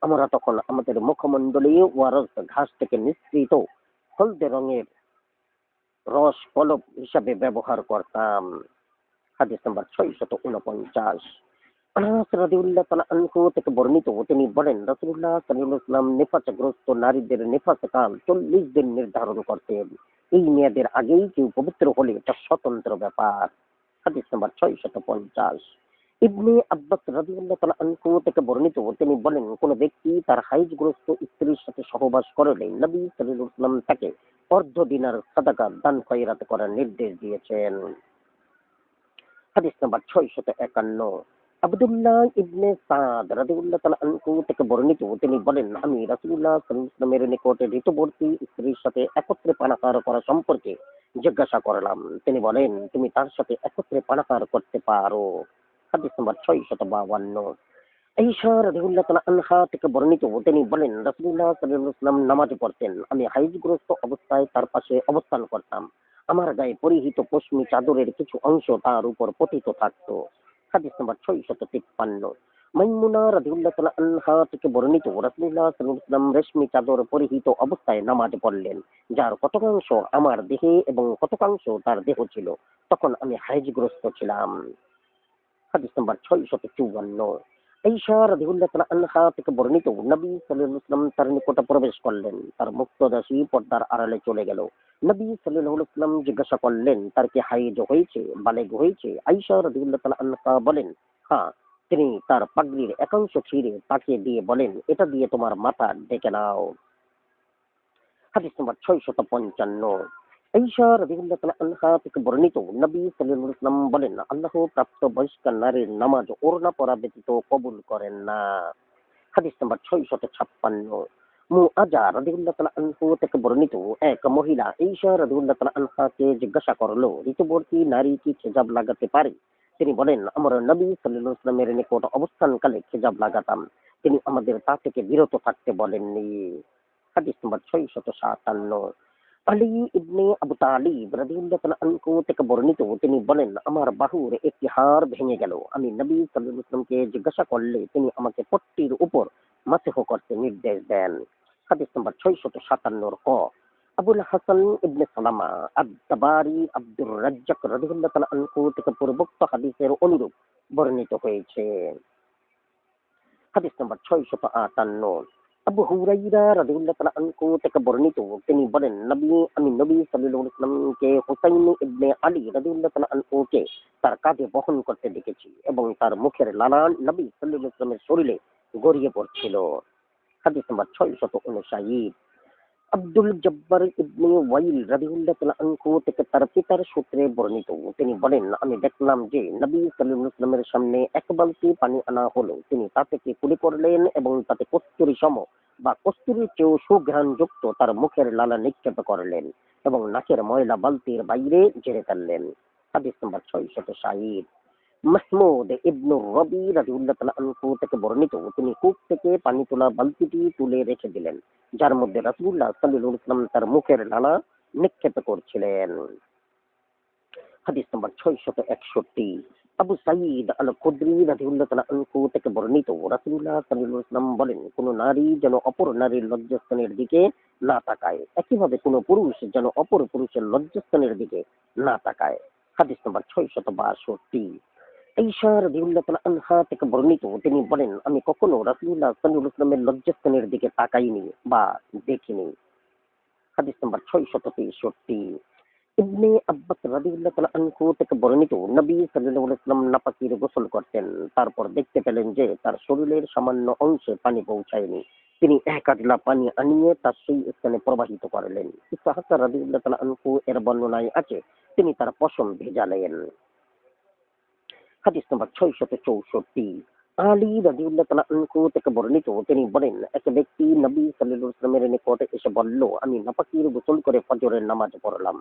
Speaker 1: আমরা তখন আমাদের মুখমণ্ডলে ওয়ারস ঘাস থেকে নিঃসৃত হলদে রঙের রস কলব হিসাবে ব্যবহার করতাম। হাদিস নম্বর 649। আনাস রাদিয়াল্লাহু তাআলা আনহু থেকে বর্ণিত, তিনি বলেন, রাসূলুল্লাহ সাল্লাল্লাহু আলাইহি ওয়াসাল্লাম নিফাসগ্রস্ত নারীদের নিফাস কাল 40 দিন নির্ধারণ করতেন। এই মেয়াদের আগেই কেউ পবিত্র হলে এটা স্বতন্ত্র ব্যাপার। হাদিস নম্বর 650। ইবনে আব্বাস রাদিয়াল্লাহু তাআলা আনহু থেকে বর্ণিত, তিনি বলেন, কোন ব্যক্তি তার হাইজগ্রস্ত স্ত্রীর সাথে সহবাস করলে নবী সাল্লাল্লাহু আলাইহি ওয়াসাল্লাম তাকে অর্ধ দিনার সাদাকা দান খয়রাত করার নির্দেশ দিয়েছেন। হাদিস নাম্বার 651। আব্দুল্লাহ ইবনে সাদ রাদিয়াল্লাহু তাআলা আনহু থেকে বর্ণিত, তিনি বলেন, আমি রাসূলুল্লাহ সাল্লাল্লাহু আলাইহি ওয়াসাল্লামের নিকটে ঋতুবর্তী স্ত্রীর সাথে একত্রে পানাহার করা সম্পর্কে জিজ্ঞাসা করলাম। তিনি বলেন, তুমি তার সাথে একত্রে পানাহার করতে পারো। হাদিস নাম্বার 652। ঈশা রাদিয়াল্লাহু তাআলা আনহা থেকে বর্ণিত, তিনি বলেন, রাসূলুল্লাহ সাল্লাল্লাহু আলাইহি ওয়াসাল্লাম নামাজে পড়তেন। আমি হাইজগ্রস্ত অবস্থায় তার পাশে অবস্থান করতাম। আমার গায়ে পরিহিত পশমি চাদরের কিছু অংশ তার উপর পতিত থাকত। হাদিস নম্বর 653। মাইমুনা রাদিয়াল্লাহু তাআলা আনহা থেকে বর্ণিত, রাসূলুল্লাহ সাল্লাল্লাহু আলাইহি ওয়াসাল্লাম রেশমি চাদর পরিহিত অবস্থায় নামাজ পড়লেন, যার কতকাংশ আমার দেহে এবং কতকাংশ তার দেহ ছিল। তখন আমি হাইজগ্রস্ত ছিলাম। হাদিস নম্বর 654। ঈশা রাদিয়াল্লাহু তাআলা আনহা থেকে বর্ণিত, নবী সাল্লাল্লাহু আলাইহি ওয়াসাল্লাম তার নিকটে প্রবেশ করলেন। তার মুক্তদাসী পর্দার আড়ালে চলে গেল। নবী সাল্লাল্লাহু আলাইহি ওয়াসাল্লাম জিজ্ঞাসা করলেন, তার কি হাইজ হয়েছে, বালেগ হয়েছে? ঈশা রাদিয়াল্লাহু তাআলা আনহা বলেন, হ্যাঁ। তিনি তার পাগড়ির একাংশ ছিঁড়ে তাকে দিয়ে বলেন, এটা দিয়ে তোমার মাথা ঢেকে নাও। হাদিস নম্বর 655। ঈশা রাদিয়াল্লাহু তাআলা আনহা থেকে বর্ণিত, নবী সাল্লাল্লাহু আলাইহি ওয়াসাল্লাম বলেন, আল্লাহ প্রাপ্তবয়স্ক নারীর নামাজ ওড়না পরা ব্যতীত কবুল করেন না। হাদিস নম্বর 656। মুআজা রাদিয়াল্লাহু তাআলা আনহু থেকে বর্ণিত, এক মহিলা ঈশা রাদিয়াল্লাহু তাআলা আনহাকে জিজ্ঞাসা করলো, ঋতুবতী নারী কি খেজাব লাগাতে পারে? তিনি বলেন, আমরা নবী সাল্লাল্লাহু আলাইহি ওয়াসাল্লামের নিকট অবস্থানকালে খেজাব লাগাতাম। তিনি আমাদের তা থেকে বিরত থাকতে বলেননি। হাদিস নম্বর 657। আলী ইবনে আবু তালিব রাদিয়াল্লাহু তাআলা আনহু থেকে বর্ণিত, তিনি বলেন, আমার বাহুর একটি হাড় ভেঙে গেল। আমি নবী সাল্লাল্লাহু আলাইহি ওয়াসাল্লামকে জিজ্ঞাসা করলে তিনি আমাকে পট্টির উপর মাসহ করতে নির্দেশ দেন। হাদিস নম্বর 657 ক। আবুল হাসান ইবনে সালামা আদ-দাবারি আব্দুর রাজ্জাক রাদিয়াল্লাহু তাআলা আনহু থেকে পূর্বোক্ত হাদিসের অনুরূপ বর্ণিত হয়েছে। হাদিস নম্বর 658। আবু হুরাইরা রাদিয়াল্লাহু তাআলা আনহু থেকে বর্ণিত, তিনি বলেন, আমি নবী সাল্লাল্লাহু আলাইহি ওয়াসাল্লামকে হুসাইন ইবনে আলী রাদিয়াল্লাহু তাআলা আনহুকে তার কাঁধে বহন করতে দেখেছি এবং তার মুখের লালা নবী সাল্লাল্লাহু আলাইহি ওয়াসাল্লামের শরীরে গড়িয়ে পড়ছিল। হাদিস নম্বর 659। আব্দুল জব্বার ইবনে ওয়াইল রাদিয়াল্লাহু তাআলা আনহু থেকে তার পিতার সূত্রে বর্ণিত, তিনি বলেন, আমি দেখলাম যে নবী সাল্লাল্লাহু আলাইহি ওয়াসাল্লামের সামনে এক বালতি পানি আনা হলো। তিনি তা থেকে কুলি করলেন এবং তাতে কস্তুরী সম বা কস্তুরীর চেয়েও সুঘ্রাণযুক্ত তার মুখের লালা নিক্ষেপ করলেন এবং নাকের ময়লা বালতির বাইরে ঝেড়ে ফেললেন। হাদিস নম্বর 660। মাহমুদ ইবনুর রবি রাদিয়াল্লাহু তাআলা আনহু থেকে বর্ণিত, তিনি কূপ থেকে পানি তোলা বালতিটি তুলে রেখে দিলেন, যার মধ্যে রাসূলুল্লাহ সাল্লাল্লাহু আলাইহি ওয়াসাল্লাম তার মুখের লালা নিক্ষেপ করছিলেন। হাদিস নম্বর 661। আবু সাঈদ আল খুদরি রাদিয়াল্লাহু তাআলা আনহু থেকে বর্ণিত, রাসূলুল্লাহ সাল্লাল্লাহু আলাইহি ওয়াসাল্লাম বলেন, কোন নারী যেন অপর নারীর লজ্জাস্থানের দিকে না তাকায়, একইভাবে কোন পুরুষ যেন অপর পুরুষের লজ্জাস্থানের দিকে না তাকায়। হাদিস নম্বর 662। ঈশা রাদিয়াল্লাহু তাআলা আনহা থেকে বর্ণিত, তিনি বলেন, আমি কখনো রাসূলুল্লাহ সাল্লাল্লাহু আলাইহি ওয়াসাল্লামের লজ্জাস্থানের দিকে তাকাইনি বা দেখিনি। হাদিস নম্বর 663। ইবনে আব্বাস রাদিয়াল্লাহু তাআলা আনহু থেকে বর্ণিত, নবী সাল্লাল্লাহু আলাইহি ওয়াসাল্লাম নাপাকির গোসল করতেন। তারপর দেখতে পেলেন যে তার শরীরের সামান্য অংশে পানি পৌঁছায়নি। তিনি এক আজলা পানি আনিয়ে তার সেই স্থানে প্রবাহিত করলেন। ইসহাক রাদিয়াল্লাহু তাআলা আনহু এর বর্ণনায় আছে, তিনি তার পশম ভেজালেন। হাদিস নম্বর 664। আলী রাদিয়াল্লাহু তাআলা আনহু থেকে বর্ণিত, তিনি বলেন, এক ব্যক্তি নবী সাল্লাল্লাহু আলাইহি ওয়াসাল্লামের নিকট এসে বলল, আমি নাপাকির গোসল করে ফজরের নামাজ পড়লাম।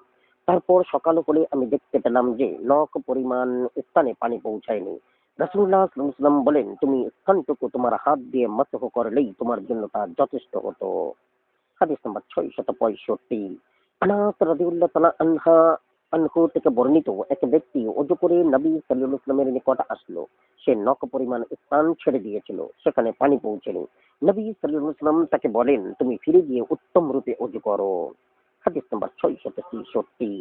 Speaker 1: তারপর সকাল হলে আমি দেখতে পেলাম যে নখ পরিমাণ স্থানে পানি পৌঁছায়নি। রাসূলুল্লাহ সাল্লাল্লাহু আলাইহি ওয়াসাল্লাম বলেন, তুমি স্থানটুকু তোমার হাত দিয়ে মাসহ করলেই তোমার জন্য তা যথেষ্ট হতো। হাদিস নম্বর 665। আনাস রাদিয়াল্লাহু তাআলা আনহু থেকে বর্ণিত, এক ব্যক্তি ওযু করে নবী সাল্লাল্লাহু আলাইহি ওয়াসাল্লামের নিকট আসলো। সে নখ পরিমাণ স্থান ছেড়ে দিয়েছিল, সেখানে পানি পৌঁছেনি। নবী সাল্লাল্লাহু আলাইহি ওয়াসাল্লাম তাকে বলেন, তুমি ফিরে গিয়ে উত্তম রূপে ওযু করো। হাদিস নম্বর 666।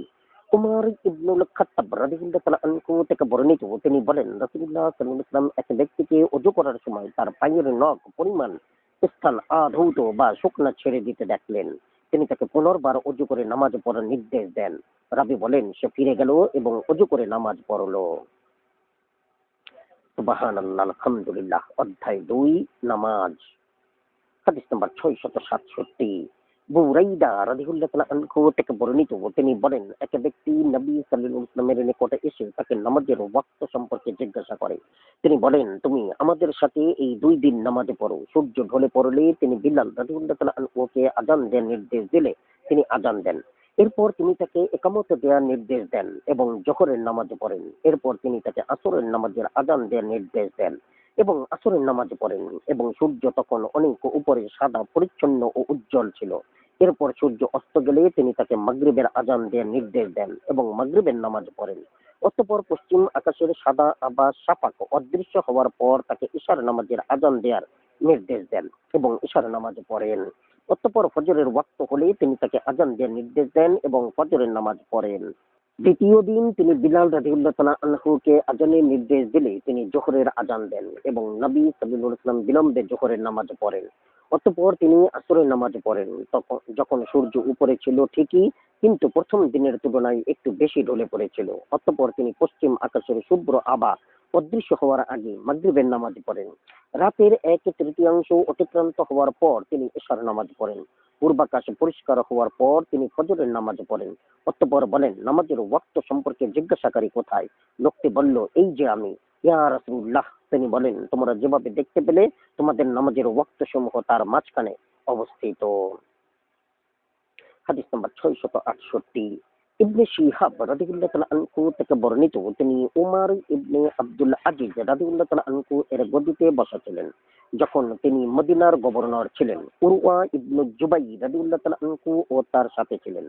Speaker 1: উমর ইবনুল খাত্তাব রাদিয়াল্লাহু তাআলা আনহু থেকে বর্ণিত, তিনি বলেন, রাসূলুল্লাহ সাল্লাল্লাহু আলাইহি ওয়াসাল্লাম এক ব্যক্তিকে ওযু করার সময় তার পায়ের নখ পরিমাণ স্থান আধৌত বা শুকনা ছেড়ে দিতে দেখলেন। তিনি তাকে পুনর্বার ওযু করে নামাজ পড়ার নির্দেশ দেন। রাবী বলেন, সে ফিরে গেল এবং ওযু করে নামাজ পড়ল। সুবহানাল্লাহ, আলহামদুলিল্লাহ। অধ্যায় 2, নামাজ। হাদিস নম্বর 667। বুরাইদা রাদিয়াল্লাহু তাআলা আনহু থেকে বর্ণিত, তিনি বলেন, এক ব্যক্তি নবী সাল্লাল্লাহু আলাইহি ওয়াসাল্লামের নিকটে এসে তাকে নামাজের ওয়াক্ত সম্পর্কে জিজ্ঞাসা করে। তিনি বলেন, তুমি আমাদের সাথে এই 2 দিন নামাজে পড়ো। সূর্য ঢলে পড়লে তিনি বিলাল রাদিয়াল্লাহু তাআলা আনহুকে আযান দেওয়ার নির্দেশ দিলে তিনি আযান দেন। এরপর তিনি তাকে ইকামত দেওয়ার নির্দেশ দেন এবং জোহরের নামাজ পড়েন। এরপর তিনি তাকে আসরের নামাজের আযান দেওয়ার নির্দেশ দেন এবং আসরের নামাজ পড়েন এবং সূর্য তখন অনেক উপরে সাদা পরিচ্ছন্ন ও উজ্জ্বল ছিল। এরপর সূর্য অস্ত গেলে তিনি তাকে মাগরিবের আযান দেওয়ার নির্দেশ দেন এবং মাগরিবের নামাজ পড়েন। অতঃপর পশ্চিম আকাশের সাদা আভাস শাফাক অদৃশ্য হওয়ার পর তাকে ইশার নামাজের আযান দেওয়ার নির্দেশ দেন এবং ইশার নামাজ পড়েন। অতঃপর ফজরের ওয়াক্ত হলে তিনি তাকে আযান দেওয়ার নির্দেশ দেন এবং ফজরের নামাজ পড়েন। দ্বিতীয় দিন তিনি বিলাল রাদিয়াল্লাহু তাআলা আনহুকে আজানের নির্দেশ দিলে তিনি জোহরের আজান দেন এবং নবী সাল্লাল্লাহু আলাইহি ওয়াসাল্লাম বিলম্বে জোহরের নামাজ পড়েন। অতঃপর তিনি আসরের নামাজ পড়েন। যখন সূর্য উপরে ছিল ঠিকই, কিন্তু প্রথম দিনের তুলনায় একটু বেশি ঢলে পড়েছিল। অতঃপর তিনি পশ্চিম আকাশের শুভ্র আভা অদৃশ্য হওয়ার আগে মাগরিবের নামাজ পড়েন। রাতের এক তৃতীয়াংশ অতিক্রান্ত হওয়ার পর তিনি এশার নামাজ পড়েন। পূর্বাকাশ পরিষ্কার হওয়ার পর তিনি ফজরের নামাজ পড়েন। অতঃপর বলেন, নামাজের ওয়াক্ত সম্পর্কে জিজ্ঞাসাকারী কোথায়? লোকটি বলল, এই যে আমি। ইয়া রাসূলুল্লাহ, তিনি বলেন, তোমরা যেভাবে দেখতে পেলে তোমাদের নামাজের ওয়াক্ত সমূহ তার মাঝখানে অবস্থিত। হাদিস নাম্বার 668। ইবনে শিহাব রাদিয়াল্লাহু তাআলা আনহু থেকে বর্ণিত, তিনি উমর ইবনে আব্দুল আজিজ রাদিয়াল্লাহু তাআলা আনহু এর গদিতে বসা ছিলেন যখন তিনি মদিনার গভর্নর ছিলেন। উরওয়া ইবনে জুবাইর রাদিয়াল্লাহু তাআলা আনহু ও তার সাথে ছিলেন।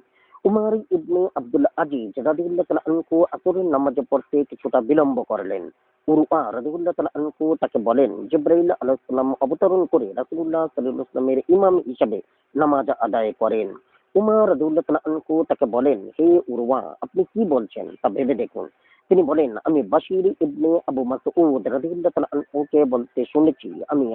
Speaker 1: উমর ইবনে আব্দুল আজিজ রাদিয়াল্লাহু তাআলা আনহু আসরের নামাজ পড়তে কিছুটা বিলম্ব করলেন। উরওয়া রাদিয়াল্লাহু তাআলা আনহু তাকে বলেন, জিবরাইল আলাইহিস সালাম অবতরণ করে রাসূলুল্লাহ সাল্লাল্লাহু আলাইহি ওয়াসাল্লামের ইমাম হিসেবে নামাজ আদায় করেন। উমর রাদিয়াল্লাহু তাআলা আনহু তাকে বলেন, হে উরওয়া, আপনি কি বলছেন তা ভেবে দেখুন। তিনি বলেন, আমি বাশির ইবনে আবু মাসউদ রাদিয়াল্লাহু তাআলা আনহুকে বলতে শুনেছি, আমি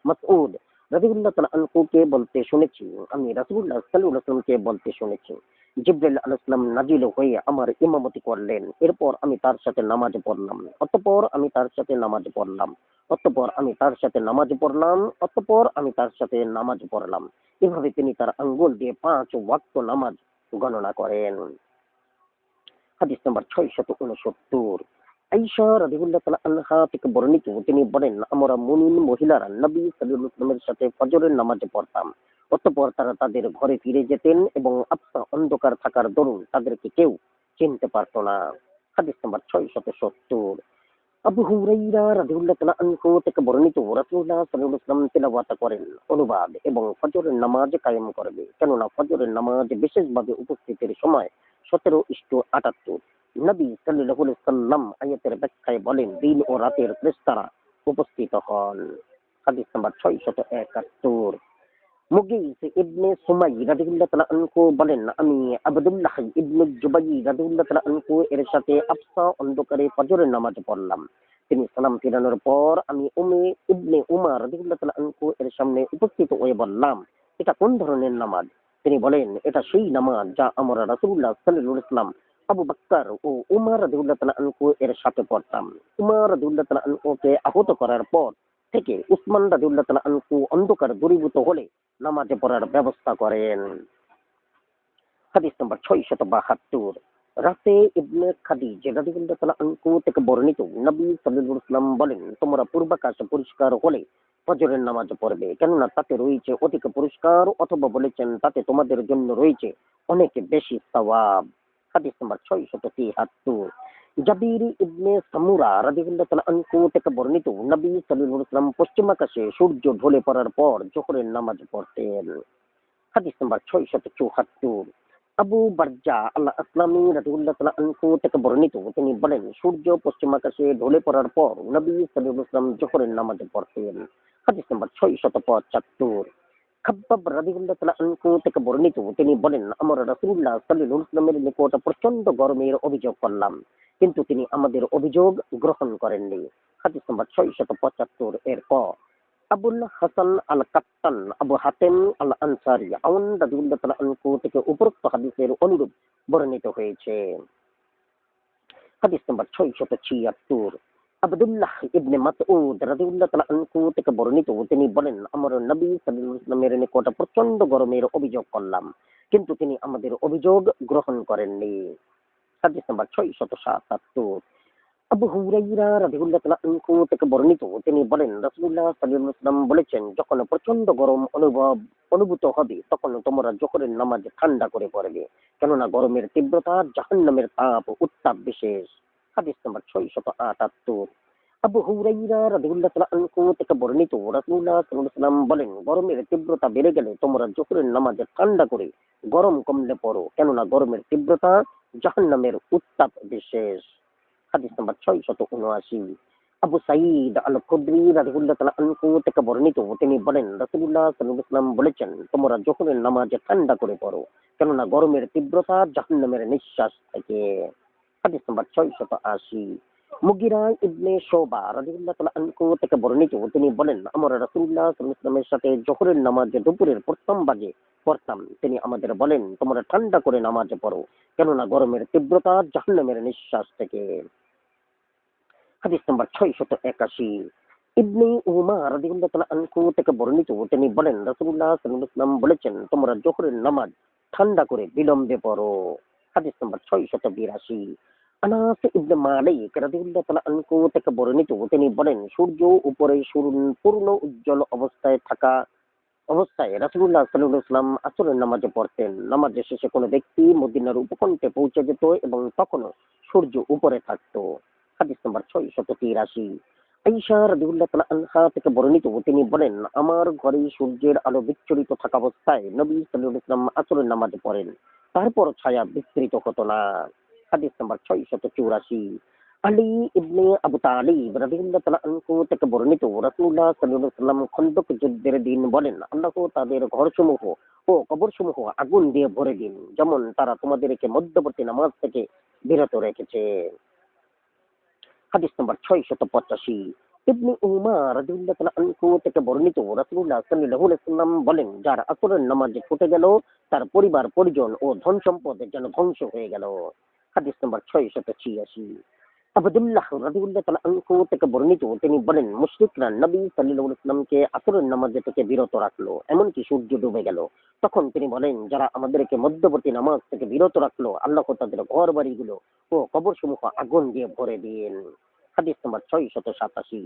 Speaker 1: মাসউদ রাদিয়াল্লাহু তাআলা আনহুকে বলতে শুনেছি, আমি রাসূলুল্লাহ সাল্লাল্লাহু আলাইহি ওয়াসাল্লামকে বলতে শুনেছি। জিবরাইল আলাইহিস সালাম নাজিল হয়ে আমার ইমামতি করলেন। এরপর আমি তার সাথে নামাজ পড়লাম। অতঃপর আমি তার সাথে নামাজ পড়লাম। অতঃপর আমি তার সাথে নামাজ পড়লাম। অতঃপর আমি তার সাথে নামাজ পড়লাম। এভাবে তিনি তার আঙ্গুল দিয়ে 5 ওয়াক্ত নামাজ গণনা করেন। হাদিস নাম্বার 669। আয়েশা রাদিয়াল্লাহু তাআলা আনহা থেকে বর্ণিত, তিনি বলেন, আমরা মুমিন মহিলারা নবী সাল্লাল্লাহু আলাইহি ওয়াসাল্লামের সাথে ফজরের নামাজ পড়তাম। অতঃপর তারা তাদের ঘরে ফিরে যেতেন এবং আবছা অন্ধকার থাকার দরুন তাদেরকে কেউ চিনতে পারত না। হাদিস নাম্বার 670। আবু হুরাইরা রাদিয়াল্লাহু তাআলা আনহু থেকে বর্ণিত, রাসূলুল্লাহ সাল্লাল্লাহু আলাইহি ওয়াসাল্লাম তিলাওয়াত করেন, অনুবাদ এবং ফজরের নামাজ কায়েম করবে, কেননা ফজরের নামাজ বিশেষভাবে উপস্থিতির সময় 17:78। নবী সাল্লাল্লাহু আলাইহি ওয়াসাল্লাম আয়াতের ব্যাখ্যায় বলেন, দিন ও রাতের ফেরেশতারা উপস্থিত হন। হাদিস নাম্বার 671। মুগীস ইবনে সুমাই রাদিয়াল্লাহু তাআলা আনহু বলেন, আমি আব্দুল্লাহ ইবনে জুবাইর রাদিয়াল্লাহু তাআলা আনহু এর সাথে আবসা অন্ধকারে ফজরের নামাজ পড়লাম। তিনি সালাম ফিরানোর পর আমি ইবনে উমর রাদিয়াল্লাহু তাআলা আনহু এর সামনে উপস্থিত হয়ে বললাম, এটা কোন ধরনের নামাজ? তিনি বলেন, এটা সেই নামাজ যা আমরা রাসূলুল্লাহ সাল্লাল্লাহু আলাইহি ওয়াসাল্লাম, আবু বকর ও উমর রাদিয়াল্লাহু তাআলা আনহু এর সাথে পড়তাম। উমর রাদিয়াল্লাহু তাআলা আনহুকে আহত করার পর থেকে উসমান রাদিয়াল্লাহু তাআলা আনহু অন্ধকার দূরীভূত হলে নামাজে পড়ার ব্যবস্থা করেন। হাদিস নাম্বার 672। রাতে ইবনে খাদিজ রাদিয়াল্লাহু তাআলা আনহু থেকে বর্ণিত, নবী সাল্লাল্লাহু আলাইহি ওয়াসাল্লাম বলেন, তোমরা পূর্বাকাশ পরিষ্কার হলে ফজরের নামাজ পড়বে, কেননা তাতে রয়েছে অধিক পুরস্কার, অথবা বলেছেন তাতে তোমাদের জন্য রয়েছে অনেক বেশি সওয়াব। হাদিস নাম্বার 673। জাবির ইবনে সামুরা রাদিয়াল্লাহু তাআলা আনহু থেকে বর্ণিত, নবী সাল্লাল্লাহু আলাইহি ওয়াসাল্লাম পশ্চিম আকাশে সূর্য ঢলে পড়ার পর জোহরের নামাজ পড়তেন। হাদিস নাম্বার 674। আবু বারজা আল আসলামী রাদিয়াল্লাহু তাআলা আনহু থেকে বর্ণিত, তিনি বলেন, সূর্য পশ্চিম আকাশে ঢলে পড়ার পর নবী সাল্লাল্লাহু আলাইহি ওয়াসাল্লাম জোহরের নামাজ পড়তেন। হাদিস নাম্বার 675। খাব্বাব রাদিয়াল্লাহু তাআলা আনহু থেকে বর্ণিত, তিনি বলেন, আমরা রাসূলুল্লাহ সাল্লাল্লাহু আলাইহি ওয়াসাল্লামের নিকট প্রচন্ড গরমের অভিযোগ করলাম, কিন্তু তিনি আমাদের অভিযোগ গ্রহণ করেননি। হাদিস নাম্বার 675 এর ক। আবুল হাসান আল কাত্তান আবু হাতেম আল আনসারি আউন রাদিয়াল্লাহু তাআলা আনহু থেকে উপরোক্ত হাদিসের অনুরূপ বর্ণিত হয়েছে। হাদিস নাম্বার 676। আব্দুল্লাহ ইবনে মাসউদ রাদিয়াল্লাহু তাআলা আনহু থেকে বর্ণিত, তিনি বলেন, আমরা নবী সাল্লাল্লাহু আলাইহি ওয়াসাল্লামের নিকট প্রচন্ড গরমের অভিযোগ করলাম, কিন্তু তিনি আমাদের অভিযোগ গ্রহণ করেননি। হাদিস নাম্বার 677। আবু হুরাইরা রাদিয়াল্লাহু তাআলা আনহু থেকে বর্ণিত, তিনি বলেন, রাসূলুল্লাহ সাল্লাল্লাহু আলাইহি ওয়াসাল্লাম বলেছেন, যখন প্রচন্ড গরম অনুভূত হবে তখন তোমরা জোহরের নামাজ ঠান্ডা করে পড়বে, কেননা গরমের তীব্রতা জাহান্নামের তাপ উত্তাপ বিশেষ। হাদিস নাম্বার 678। আবু হুরাইরা রাদিয়াল্লাহু তাআলা আনহু থেকে বর্ণিত, রাসূলুল্লাহ সাল্লাল্লাহু আলাইহি ওয়াসাল্লাম বলেন, গরমের তীব্রতা বেড়ে গেলে তোমরা জোহরের নামাজ ঠান্ডা করে গরম কমলে পড়ো, কেননা গরমের তীব্রতা জাহান্নামের উত্তাপ বিশেষ। হাদিস নাম্বার 679। আবু সাঈদ আল খুদরি রাদিয়াল্লাহু তাআলা আনহু থেকে বর্ণিত, তিনি বলেন রাসূলুল্লাহ সাল্লাল্লাহু আলাইহি ওয়াসাল্লাম বলেছেন, তোমরা জোহরের নামাজ ঠান্ডা করে পড়ো, কেননা গরমের তীব্রতা জাহান্নামের নিঃশ্বাস থেকে। হাদিস নাম্বার 680। মুগিরা ইবনে শুবা রাদিয়াল্লাহু তাআলা আনহু থেকে বর্ণিত, তিনি বলেন আমরা রাসূলুল্লাহ সাল্লাল্লাহু আলাইহি ওয়াসাল্লামের সাথে জোহরের নামাজ দুপুরের প্রথম ভাগে পড়তাম। তিনি আমাদের বলেন, তোমরা ঠান্ডা করে নামাজ পড়ো, কেননা গরমের তীব্রতা জাহান্নামের নিঃশ্বাস থেকে। হাদিস নাম্বার 681। ইবনে উমার রাদিয়াল্লাহু তাআলা আনহু থেকে বর্ণিত, তিনি বলেন রাসূলুল্লাহ সাল্লাল্লাহু আলাইহি ওয়াসাল্লাম বলেছেন, তোমরা জোহরের নামাজ ঠান্ডা করে বিলম্বে পড়ো। হাদিস নাম্বার 682। আনাস ইবনে মালিক রাদিয়াল্লাহু তাআলা আনহু থেকে বর্ণিত, তিনি বলেন সূর্য উপরে পূর্ণ উজ্জ্বল অবস্থায় থাকা অবস্থায় রাসূলুল্লাহ সাল্লাল্লাহু আলাইহি ওয়াসাল্লাম আসরের নামাজ পড়তেন। নামাজ শেষে কোনো ব্যক্তি মদিনার উপকণ্ঠে পৌঁছে যেত এবং তখনও সূর্য উপরে থাকতো। হাদিস নাম্বার 683। আয়েশা রাদিয়াল্লাহু তাআলা আনহা থেকে বর্ণিত, তিনি বলেন আমার ঘরে সূর্যের আলো বিচ্ছুরিত থাকা অবস্থায় নবী সাল্লাল্লাহু আলাইহি ওয়াসাল্লাম আসরের নামাজ পড়েন, তারপর ছায়া বিস্তৃত হতো না। হাদিস নাম্বার 684। আলী ইবনে আবু তালিব রাদিয়াল্লাহু তাআলা আনহু থেকে বর্ণিত, রাসূলুল্লাহ সাল্লাল্লাহু আলাইহি ওয়াসাল্লাম খন্দক যুদ্ধের দিন বলেন, আল্লাহ তাদের ঘরসমূহ ও কবরসমূহ আগুন দিয়ে ভরে দিন, যেমন তারা তোমাদেরকে মধ্যবর্তী নামাজ থেকে বিরত রেখেছে। হাদিস নাম্বার 685। ইবনে উমার রাদিয়াল্লাহু তাআলা আনহু থেকে বর্ণিত, রাসূলুল্লাহ সাল্লাল্লাহু আলাইহি ওয়াসাল্লাম বলেন, যার আসরের নামাজ ছুটে গেল তার পরিবার পরিজন ও ধন সম্পদ যেন ধ্বংস হয়ে গেল। হাদিস নাম্বার 686। আব্দুল্লাহ রাদিয়াল্লাহু তাআলা আনহু থেকে বর্ণিত, তিনি বলেন মুশরিকরা নবী সাল্লাল্লাহু আলাইহি ওয়াসাল্লামকে আসরের নামাজ থেকে বিরত রাখলো, এমনকি সূর্য ডুবে গেল। তখন তিনি বলেন, যারা আমাদেরকে মধ্যবর্তী নামাজ থেকে বিরত রাখলো, আল্লাহ তাদের ঘর বাড়িগুলো ও কবরসমূহ আগুন দিয়ে ভরে দিন। হাদিস নাম্বার 687।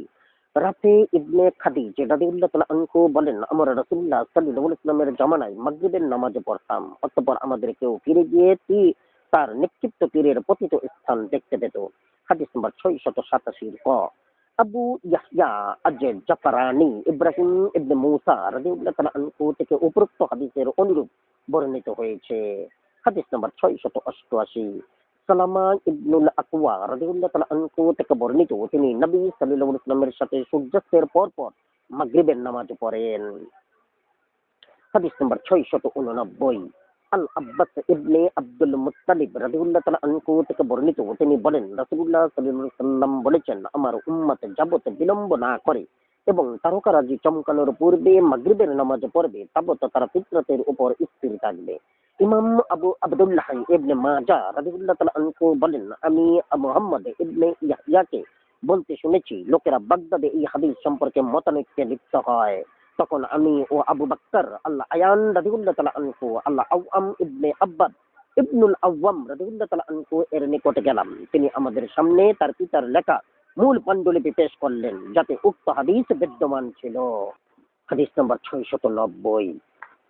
Speaker 1: রাফি ইবনে খাদিজ রাদিয়াল্লাহু তাআলা আনহু বলেন, আমরা রাসূলুল্লাহ সাল্লাল্লাহু আলাইহি ওয়াসাল্লামের জামানায় মাগরিবের নামাজ পড়তাম, অতঃপর আমাদের কেউ ফিরে গিয়ে তার নিক্ষিপ্ত তীরের পতিত স্থান দেখতে পেত। হাদিস নাম্বার 687 ক। আবু ইয়াহইয়া জাফরানি ইব্রাহিম ইবনে মুসা রাদিয়াল্লাহু তাআলা আনহু থেকে উপরোক্ত হাদিসের অনুরূপ বর্ণিত হয়েছে। হাদিস নাম্বার 688। সালামা ইবনুল আকওয়া রাদিয়াল্লাহু তাআলা আনহু থেকে বর্ণিত, তিনি নবী সাল্লাল্লাহু আলাইহি ওয়াসাল্লামের সাথে সূর্যাস্তের পর মাগরিবের নামাজ পড়েন। হাদিস নাম্বার 689। আল আব্বাস ইবনে আব্দুল মুত্তালিব রাদিয়াল্লাহু তাআলা আনহু থেকে বর্ণিত, তিনি বলেন রাসূলুল্লাহ সাল্লাল্লাহু আলাইহি ওয়াসাল্লাম বলেছেন, আমার উম্মত যাবত বিলম্ব না করে এবং তারকারাজি চমকানোর পূর্বে মাগরিবের নামাজ পড়বে, তাবত তারা ফিতরতের উপর স্থির থাকবে। ইমাম আবু আব্দুল্লাহ ইবনে মাজাহ রাদিয়াল্লাহু তাআলা আনহু বলেন, আমি মুহাম্মদ ইবনে ইয়াহইয়াকে বলতে শুনেছি, লোকেরা বাগদাদে এই হাদিস সম্পর্কে মতানৈক্যে লিপ্ত হয়। তখন আমি ও আবু বকর আল্লাহ আয়ান রাদিয়াল্লাহু তাআলা আনহু আল্লাহ আওয়াম ইবনে আব্বাদ ইবনুল আওয়াম রাদিয়াল্লাহু তাআলা আনহু এর নিকটে গেলাম। তিনি আমাদের সামনে তার পিতার লেখা মূল পাণ্ডুলিপি পেশ করলেন, যাতে উক্ত হাদিস বিদ্যমান ছিল। হাদিস নম্বর 690।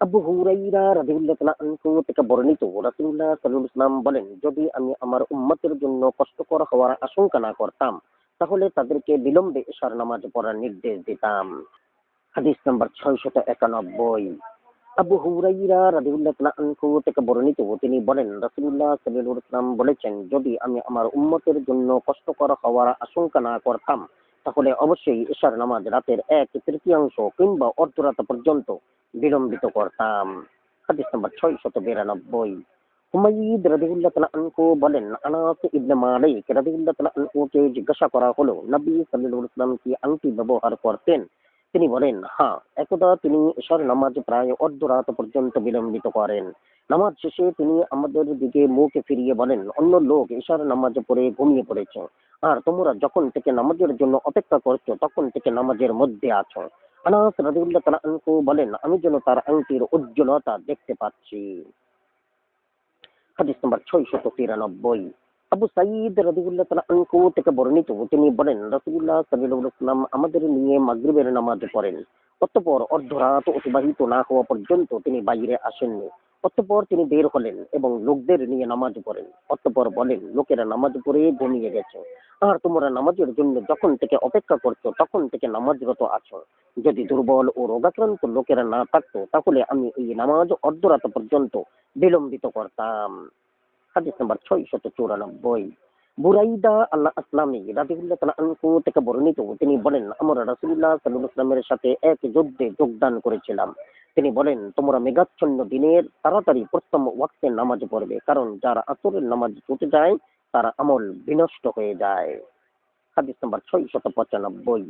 Speaker 1: আবু হুরাইরা রাদিয়াল্লাহু তাআলা আনহু থেকে বর্ণিত, রাসূলুল্লাহ সাল্লাল্লাহু আলাইহি ওয়াসাল্লাম বলেন, যদি আমি আমার উম্মতের জন্য কষ্টকর হওয়ার আশঙ্কা না করতাম, তাহলে তাদেরকে বিলম্বে ইশার নামাজ পড়ার নির্দেশ দিতাম। হাদিস নাম্বার 691। আবু হুরাইরা রাদিয়াল্লাহু তাআলা আনহু থেকে বর্ণিত, তিনি বলেন রাসূলুল্লাহ সাল্লাল্লাহু আলাইহি ওয়াসাল্লাম বলেছেন, যদি আমি আমার উম্মতের জন্য কষ্টকর হওয়ার আশঙ্কা না করতাম, তাহলে অবশ্যই ইশার নামাজ রাতের 1/3 কিংবা অর্ধরাত পর্যন্ত বিলম্বিত করতাম। হাদিস নাম্বার 692। হুমায়িদ রাদিয়াল্লাহু তাআলা আনহু বলেন, আনাস ইবনে মালিক রাদিয়াল্লাহু তাআলা আনহুকে জিজ্ঞাসা করা হলো, নবী সাল্লাল্লাহু আলাইহি ওয়াসাল্লাম কি আংটি ব্যবহার করতেন? তিনি বলেন, হ্যাঁ, একদা তিনি ঈশার নামাজ প্রায় অর্ধরাত পর্যন্ত বিলম্বিত করেন। নামাজ শেষে তিনি আমাদের দিকে মুখ ফিরিয়ে বলেন, অন্য লোক ঈশার নামাজ পড়ে ঘুমিয়ে পড়েছে, আর তোমরা যখন থেকে নামাজের জন্য অপেক্ষা করছো তখন থেকে নামাজের মধ্যে আছো। আনাস রাদিয়াল্লাহু তাআলা আনহু বলেন, আমি যেন তার আংটির উজ্জ্বলতা দেখতে পাচ্ছি। হাদিস নম্বর 693। আবু সাঈদ রাদিয়াল্লাহু তাআলা আনহু থেকে বর্ণিত, তিনি বলেন রাসূলুল্লাহ সাল্লাল্লাহু আলাইহি ওয়াসাল্লাম আমাদের নিয়ে মাগরিবের নামাজ পড়েন। অতঃপর অর্ধরাত অতিবাহিত না হওয়া পর্যন্ত তিনি বাইরে আসেননি। অতঃপর তিনি বের হলেন এবং লোকদের নিয়ে নামাজ পড়েন। অতঃপর বলেন, লোকেরা নামাজ পড়ে ঘুমিয়ে গেছে, আর তোমরা নামাজের জন্য যখন থেকে অপেক্ষা করছো তখন থেকে নামাজরত আছো। যদি দুর্বল ও রোগাক্রান্ত লোকেরা না থাকতো, তাহলে আমি এই নামাজ অর্ধরাত পর্যন্ত বিলম্বিত করতাম। হাদিস নাম্বার 694। বুরাইদা আল্লাহ আসলামী রাদিয়াল্লাহু তাআলা আনহু থেকে বর্ণিত, তিনি বলেন, আমরা রাসূলুল্লাহ সাল্লাল্লাহু আলাইহি ওয়াসাল্লামের সাথে এক যুদ্ধে যোগদান করেছিলাম। তিনি বলেন, তোমরা মেঘাচ্ছন্ন দিনের তাড়াতাড়ি প্রথম ওয়াক্তে নামাজ পড়বে, কারণ যারা আসরের নামাজ ছুটে যায় তার আমল বিনষ্ট হয়ে যায়। হাদিস নাম্বার 695।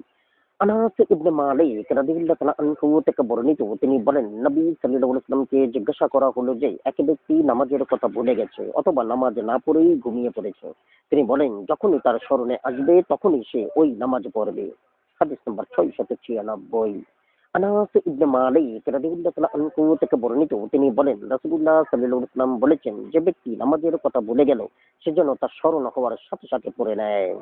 Speaker 1: আনাস ইবনে মালিক রাদিয়াল্লাহু তাআলা আনহু থেকে বর্ণিত, তিনি বলেন, নবী সাল্লাল্লাহু আলাইহি ওয়াসাল্লামকে জিজ্ঞাসা করা হলো যে এক ব্যক্তি নামাজের কথা ভুলে গেছে অথবা নামাজ না পড়েই ঘুমিয়ে পড়েছে। তিনি বলেন, যখনই তার স্মরণে আসবে তখনই সে ওই নামাজ পড়বে। হাদিস নাম্বার 696। আনাস ইবনে মালিক রাদিয়াল্লাহু তাআলা আনহু থেকে বর্ণিত, তিনি বলেন, রাসূলুল্লাহ সাল্লাল্লাহু আলাইহি ওয়াসাল্লাম বলেছেন, যে ব্যক্তি নামাজের কথা ভুলে গেল সে যেন তার স্মরণ হওয়ার সাথে সাথে পড়ে নেয়।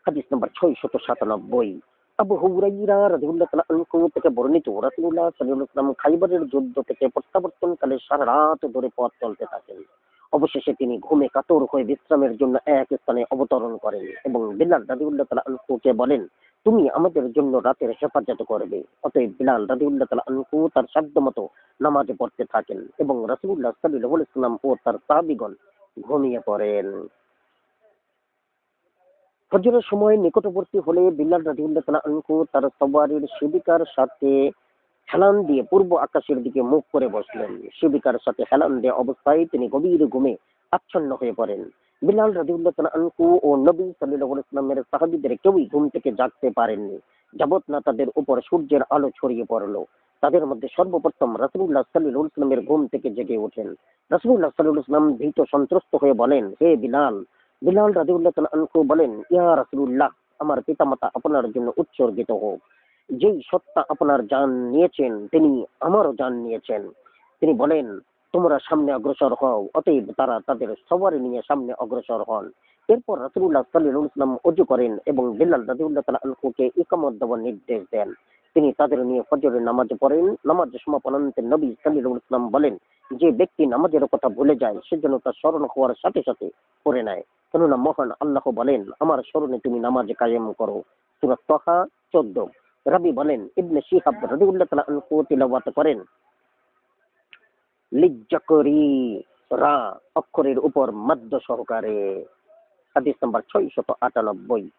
Speaker 1: হাদিস নাম্বার 697। আবু হুরাইরা রাদিয়াল্লাহু তাআলা আনহু থেকে বর্ণিত, রাসূলুল্লাহ সাল্লাল্লাহু আলাইহি ওয়াসাল্লাম খাইবারের যুদ্ধ থেকে প্রত্যাবর্তনকালে সারা রাত ধরে পথ চলতে থাকেন। অবশেষে তিনি ঘুমে কাতর হয়ে বিশ্রামের জন্য এক স্থানে অবতরণ করেন এবং বিলাল রাদিয়াল্লাহু তাআলা আনহুকে বলেন, তুমি আমাদের জন্য রাতের হেফাজত করবে। অতএব বিলাল রাদিয়াল্লাহু তাআলা আনহু তার সাধ্যমতো নামাজ পড়তে থাকেন এবং রাসূলুল্লাহ সাল্লাল্লাহু আলাইহি ওয়াসাল্লাম ও তার সাহাবীগণ ঘুমিয়ে পড়েন। ফজরের সময় নিকটবর্তী হলে বিল্লাল রাদিয়াল্লাহু তাআলা আনহু তার সওয়ারির শিবিকার সাথে হেলান দিয়ে পূর্ব আকাশের দিকে মুখ করে বসলেন। শিবিকার সাথে হেলান দেওয়া অবস্থায় তিনি গভীর ঘুমে আচ্ছন্ন হয়ে পড়েন। বিলাল রাদিয়াল্লাহু তাআলা আনহু ও নবী সাল্লাল্লাহু আলাইহি ওয়াসাল্লামের সাহাবীদের কেউই ঘুম থেকে জাগতে পারেননি, যাবত না তাদের উপর সূর্যের আলো ছড়িয়ে পড়লো। তাদের মধ্যে সর্বপ্রথম রাসূলুল্লাহ সাল্লাল্লাহু আলাইহি ওয়াসাল্লামের ঘুম থেকে জেগে ওঠেন। রাসূলুল্লাহ সাল্লাল্লাহু আলাইহি ওয়াসাল্লাম ভীত সন্ত্রস্ত হয়ে বলেন, হে বিলাল। বিলাল রাদিয়াল্লাহু তাআলা আনহু বলেন, ইয়া রাসূলুল্লাহ, আমার পিতামাতা আপনার জন্য উৎসর্গিত হোক। যেই সত্তা আপনার জান নিয়েছেন তিনি আমারও জান নিয়েছেন। তিনি বলেন, তোমরা সামনে অগ্রসর হও। অতএব তারা তাদের সওয়ারি নিয়ে সামনে অগ্রসর হন। এরপর রাসূলুল্লাহ সাল্লাল্লাহু আলাইহি ওয়াসাল্লাম ওযু করেন এবং বিলাল রাদিয়াল্লাহু তাআলা আনহুকে ইকামত দেওয়ার নির্দেশ দেন। তিনি তাদের নিয়ে ফজরের নামাজ পড়েন। নামাজ সমাপনান্তে নবী সাল্লাল্লাহু আলাইহি ওয়াসাল্লাম বলেন, যে ব্যক্তি নামাজের কথা ভুলে যায় সে যেন তার স্মরণ হওয়ার সাথে সাথে পড়ে নেয়। কেননা মহান আল্লাহ বলেন, আমার স্মরণে তুমি নামাজ কায়েম করো। সূরা তাহা 14। রাবি বলেন, ইবনে শিহাব রাদিয়াল্লাহু তাআলা আনহু তিলাওয়াত করেন, লিজ্জাকরি রা অক্ষরের উপর মধ্য সহকারে। হাদিস নাম্বার 698।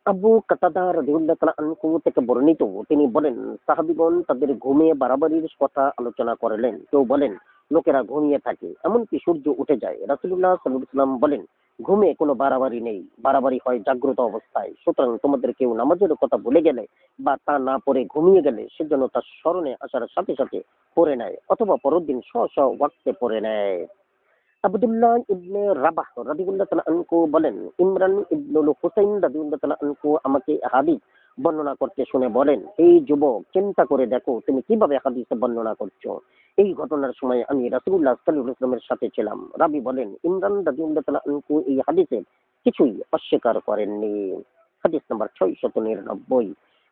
Speaker 1: আবু কাতাদা রাদিয়াল্লাহু তাআলা আনহু থেকে বর্ণিত, তিনি বলেন, সাহাবীগণ তাদের ঘুমে বাড়াবাড়ির কথা আলোচনা করলেন। কেউ বলেন, লোকেরা ঘুমিয়ে থাকে এমনকি সূর্য উঠে যায়। রাসূলুল্লাহ সাল্লাল্লাহু আলাইহি ওয়াসাল্লাম বলেন, ঘুমে কোনো বাড়াবাড়ি নেই, বাড়াবাড়ি হয় জাগ্রত অবস্থায়। সুতরাং তোমাদের কেউ নামাজের কথা ভুলে গেলে বা তা না পড়ে ঘুমিয়ে গেলে সেজন্য তার স্মরণে আসার সাথে সাথে পড়ে নেয় অথবা পরের দিন ওয়াক্তে পড়ে নেয়। আব্দুল্লাহ ইবনে রাবাহ রাদিয়াল্লাহু তাআলা আনহু বলেন, ইমরান ইবনুল হুসাইন রাদিয়াল্লাহু তাআলা আনহু আমাকে হাদিস বর্ণনা করতে শুনে বলেন, এই যুবক, চিন্তা করে দেখো তুমি কিভাবে হাদিস বর্ণনা করছো। এই ঘটনার সময় আমি রাসূলুল্লাহ সাল্লাল্লাহু আলাইহি ওয়াসাল্লামের সাথে ছিলাম। রাবি বলেন, ইমরান রাদিয়াল্লাহু তাআলা আনহু এই হাদিসের কিছুই অস্বীকার করেননি। হাদিস নাম্বার 699।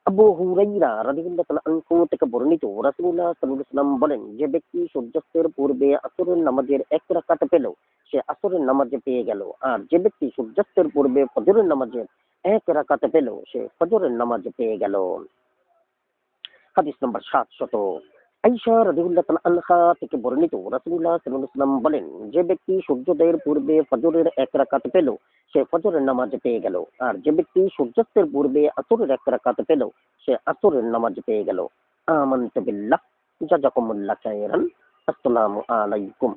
Speaker 1: আবু হুরাইরা রাদিয়াল্লাহু তাআলা আনহু থেকে বর্ণিত, রাসূলুল্লাহ সাল্লাল্লাহু আলাইহি ওয়াসাল্লাম বলেন, যে ব্যক্তি সূর্যাস্তের পূর্বে আসরের নামাজের এক রাকাত পেল সে আসরের নামাজে পেয়ে গেল, আর যে ব্যক্তি সূর্যাস্তের পূর্বে ফজরের নামাজের এক রাকাত পেল সে ফজরের নামাজ পেয়ে গেল। হাদিস নাম্বার 700। আয়েশা রাদিয়াল্লাহু তাআলা আনহা থেকে বর্ণিত, রাসূলুল্লাহ সাল্লাল্লাহু আলাইহি ওয়াসাল্লাম বলেন, যে ব্যক্তি সূর্যোদয়ের পূর্বে ফজরের এক রাকাত পেল সে ফজরের নামাজ পেয়ে গেল, আর যে ব্যক্তি সূর্যাস্তের পূর্বে আসরের এক রাকাত পেল সে আসরের নামাজ পেয়ে গেল। আমানতু বিল্লাহ। জাযাকুমুল্লাহু খাইরান। আসসালামু আলাইকুম।